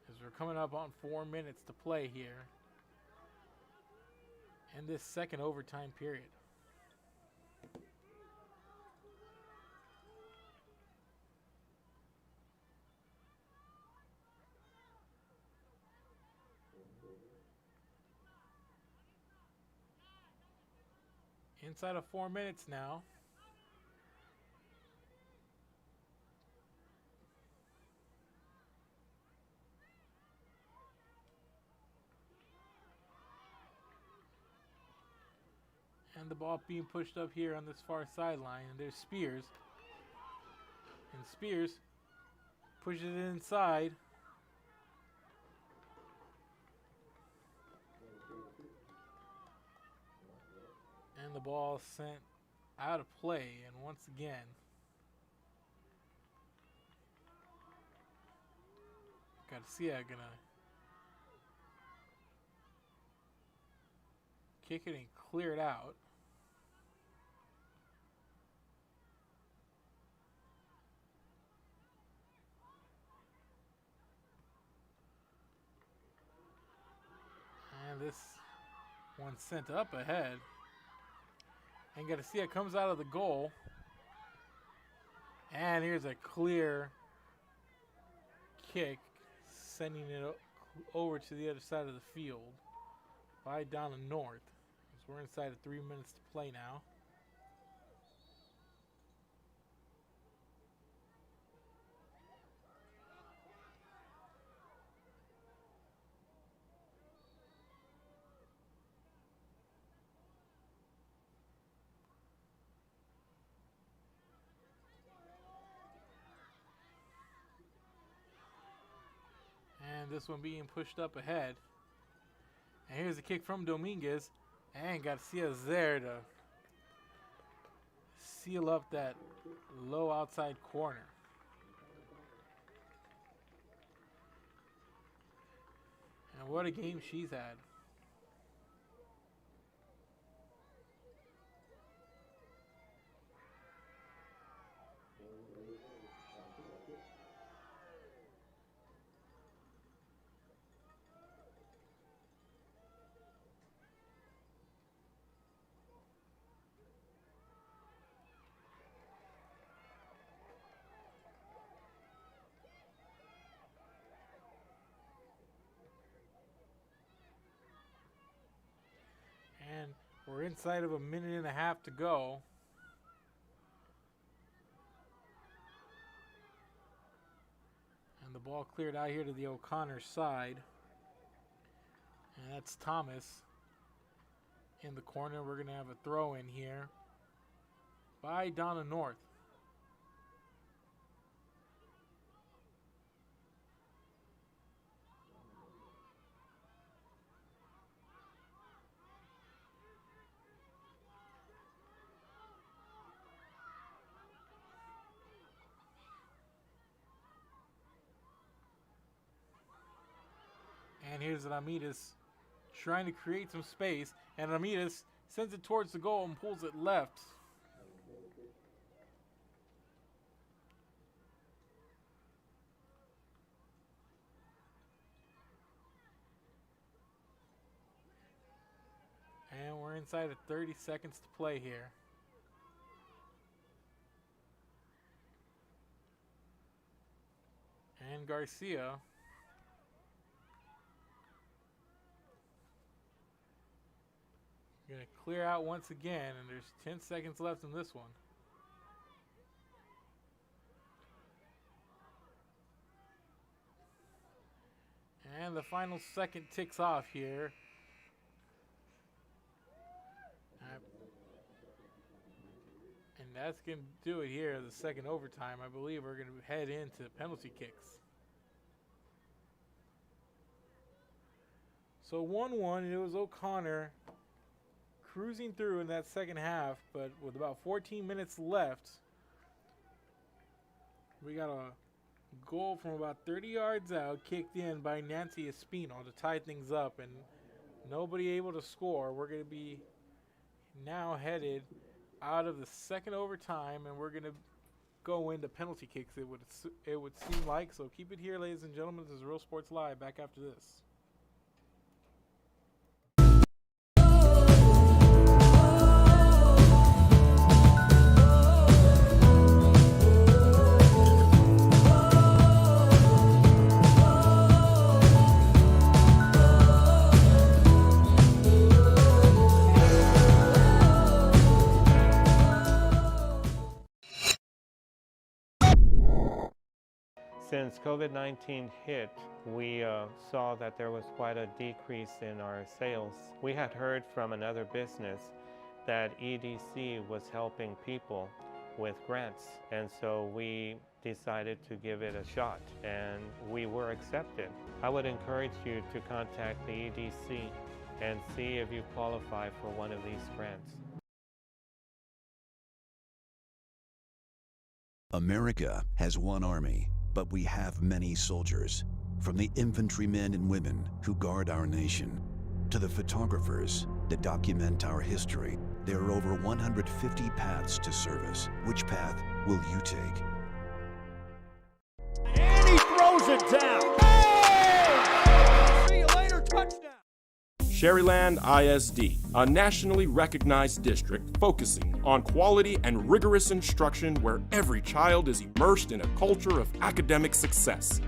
as we're coming up on 4 minutes to play here in this second overtime period. Inside of 4 minutes now. And the ball being pushed up here on this far sideline. And there's Spears. And Spears pushes it inside. And the ball sent out of play. And once again, Garcia gonna kick it and clear it out. And this one sent up ahead. And Garcia comes out of the goal. And here's a clear kick, sending it over to the other side of the field by Donna North. As we're inside of 3 minutes to play now. And this one being pushed up ahead. And here's a kick from Dominguez. And Garcia's there to seal up that low outside corner. And what a game she's had. And we're inside of a minute and a half to go. And the ball cleared out here to the O'Connor side. And that's Thomas in the corner. We're going to have a throw in here by Donna North. And here's Ramirez trying to create some space. And Ramirez sends it towards the goal and pulls it left. And we're inside of 30 seconds to play here. And Garcia going to clear out once again, and there's 10 seconds left in this one. And the final second ticks off here. And that's going to do it here, the second overtime. I believe we're going to head into penalty kicks. So 1-1, and it was O'Connor cruising through in that second half, but with about 14 minutes left, we got a goal from about 30 yards out, kicked in by Nancy Espino to tie things up, and nobody able to score. We're going to be now headed out of the second overtime, and we're going to go into penalty kicks, it would seem like. So keep it here, ladies and gentlemen. This is Real Sports Live. Back after this. Since COVID-19 hit, we saw that there was quite a decrease in our sales. We had heard from another business that EDC was helping people with grants, and so we decided to give it a shot, and we were accepted. I would encourage you to contact the EDC and see if you qualify for one of these grants. America has one army, but we have many soldiers. From the infantrymen and women who guard our nation, to the photographers that document our history, there are over 150 paths to service. Which path will you take? And he throws it down. Oh! See you later, touchdown. Sherryland ISD, a nationally recognized district focusing on quality and rigorous instruction where every child is immersed in a culture of academic success.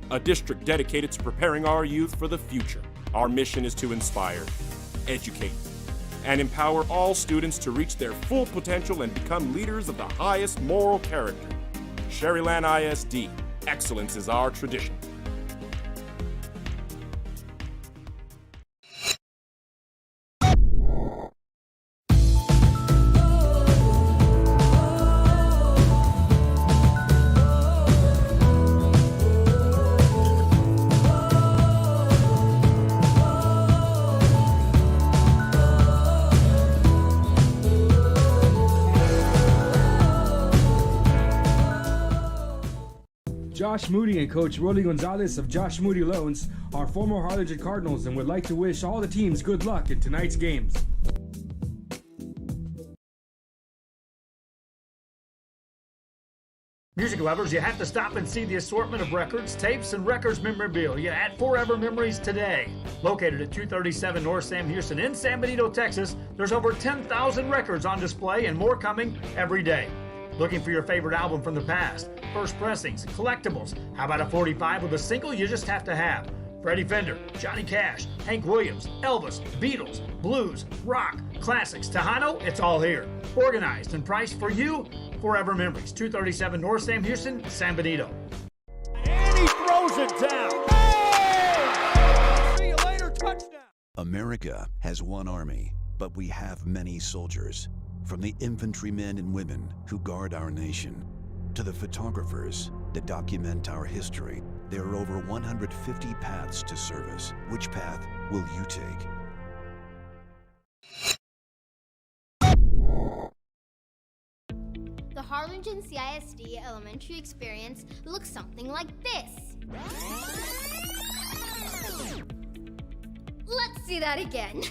A district dedicated to preparing our youth for the future. Our mission is to inspire, educate, and empower all students to reach their full potential and become leaders of the highest moral character. Sherryland ISD, excellence is our tradition. Josh Moody and Coach Rolly Gonzalez of Josh Moody Loans are former Harlingen Cardinals and would like to wish all the teams good luck in tonight's games. Music lovers, you have to stop and see the assortment of records, tapes, and records memorabilia at Forever Memories today. Located at 237 North Sam Houston in San Benito, Texas, there's over 10,000 records on display and more coming every day. Looking for your favorite album from the past, first pressings, collectibles, how about a 45 with a single you just have to have? Freddie Fender, Johnny Cash, Hank Williams, Elvis, Beatles, blues, rock, classics, Tejano, it's all here. Organized and priced for you, Forever Memories, 237 North Sam Houston, San Benito. And he throws it down. Oh! See you later, touchdown. America has one army, but we have many soldiers. From the infantrymen and women who guard our nation, to the photographers that document our history, there are over 150 paths to service. Which path will you take? The Harlingen CISD elementary experience looks something like this. Let's see that again.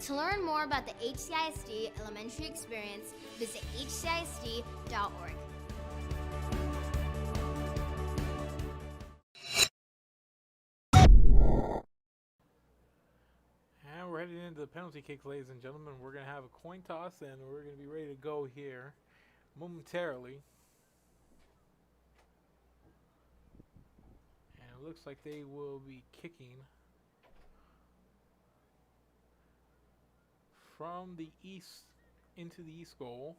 To learn more about the HCISD elementary experience, visit hcisd.org. And we're heading into the penalty kicks, ladies and gentlemen. We're going to have a coin toss, and we're going to be ready to go here momentarily. And it looks like they will be kicking from the east into the east goal,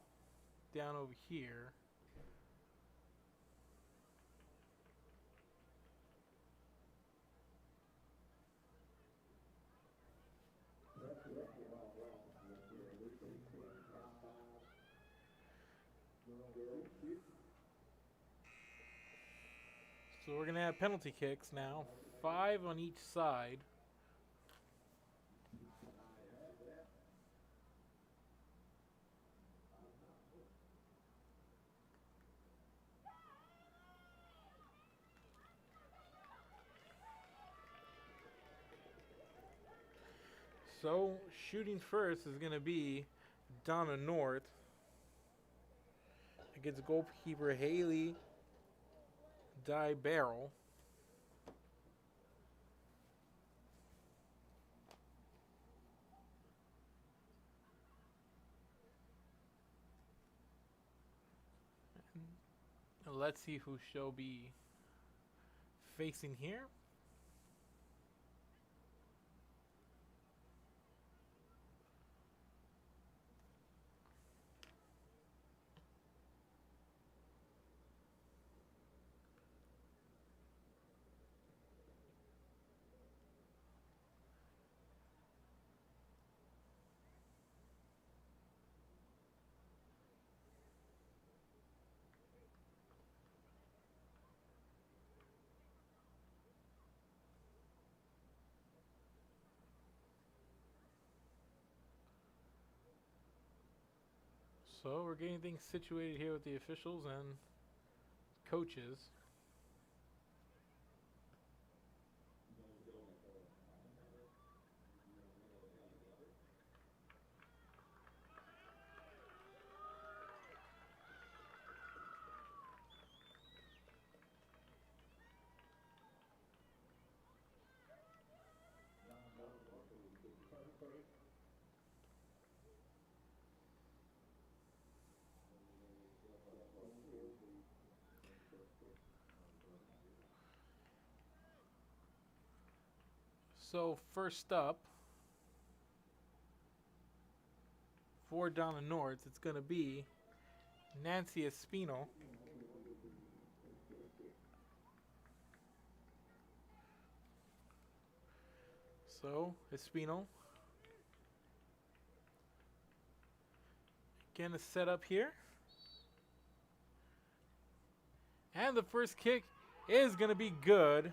down over here. So we're going to have penalty kicks now, 5 on each side. So, shooting first is going to be Donna North against goalkeeper Haley Barrel. And let's see who shall be facing here. So we're getting things situated here with the officials and coaches. So first up, for Donna North, it's going to be Nancy Espino. So, Espino. Again, a setup here. And the first kick is going to be good.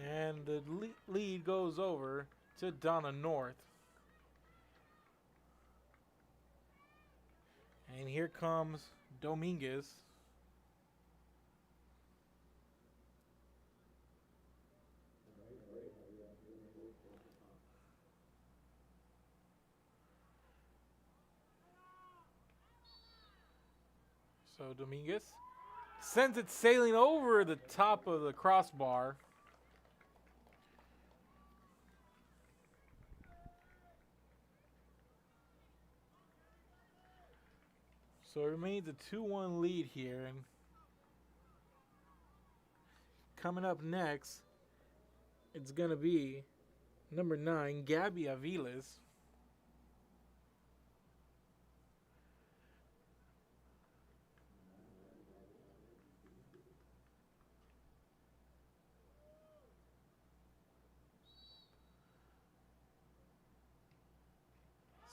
And the lead goes over to Donna North. And here comes Dominguez. So Dominguez sends it sailing over the top of the crossbar. So it remains a 2-1 lead here. And coming up next, it's going to be number 9, Gabby Aviles.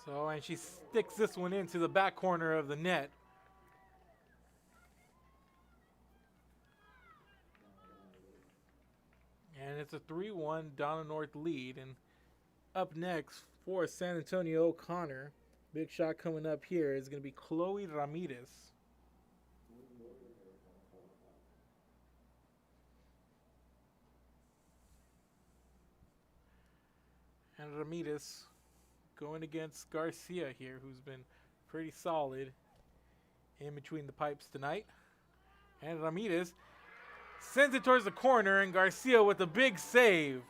So, and she sticks this one into the back corner of the net. And it's a 3-1 Donna North lead. And up next for San Antonio O'Connor, big shot coming up here is going to be Chloe Ramirez. And Ramirez going against Garcia here, who's been pretty solid in between the pipes tonight. And Ramirez sends it towards the corner, and Garcia with a big save.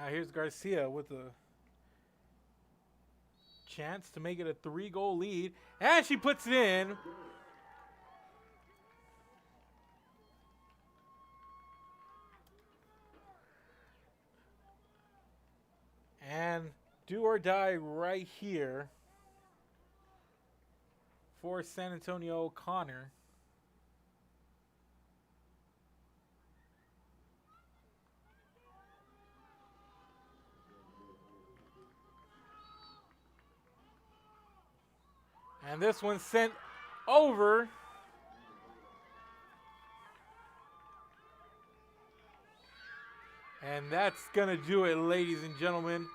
Now here's Garcia with a chance to make it a 3-goal lead. And she puts it in. And do or die right here for San Antonio O'Connor. And this one sent over. And that's going to do it, ladies and gentlemen.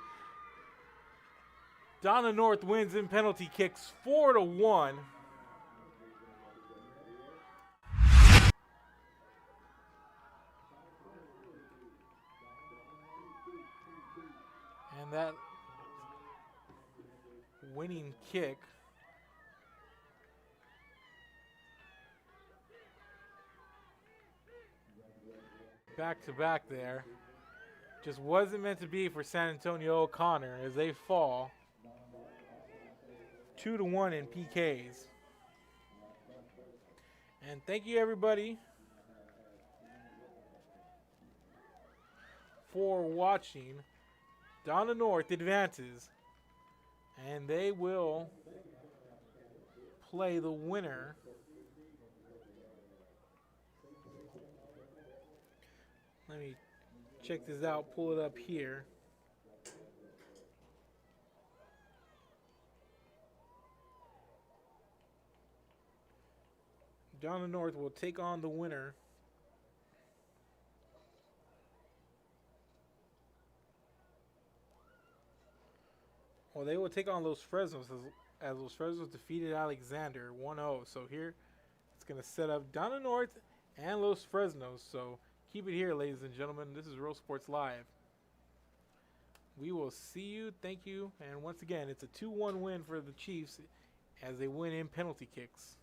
Donna North wins in penalty kicks 4-1. And that winning kick back to back there just wasn't meant to be for San Antonio O'Connor as they fall 2-1 in PKs. And thank you everybody for watching. Donna North advances, and they will play the winner Let me check this out, pull it up here. Donna North will take on the winner. Well, they will take on Los Fresnos as Los Fresnos defeated Alexander 1-0. So here it's going to set up Donna North and Los Fresnos. So keep it here, ladies and gentlemen. This is Real Sports Live. We will see you. Thank you. And once again, it's a 2-1 win for the Chiefs as they win in penalty kicks.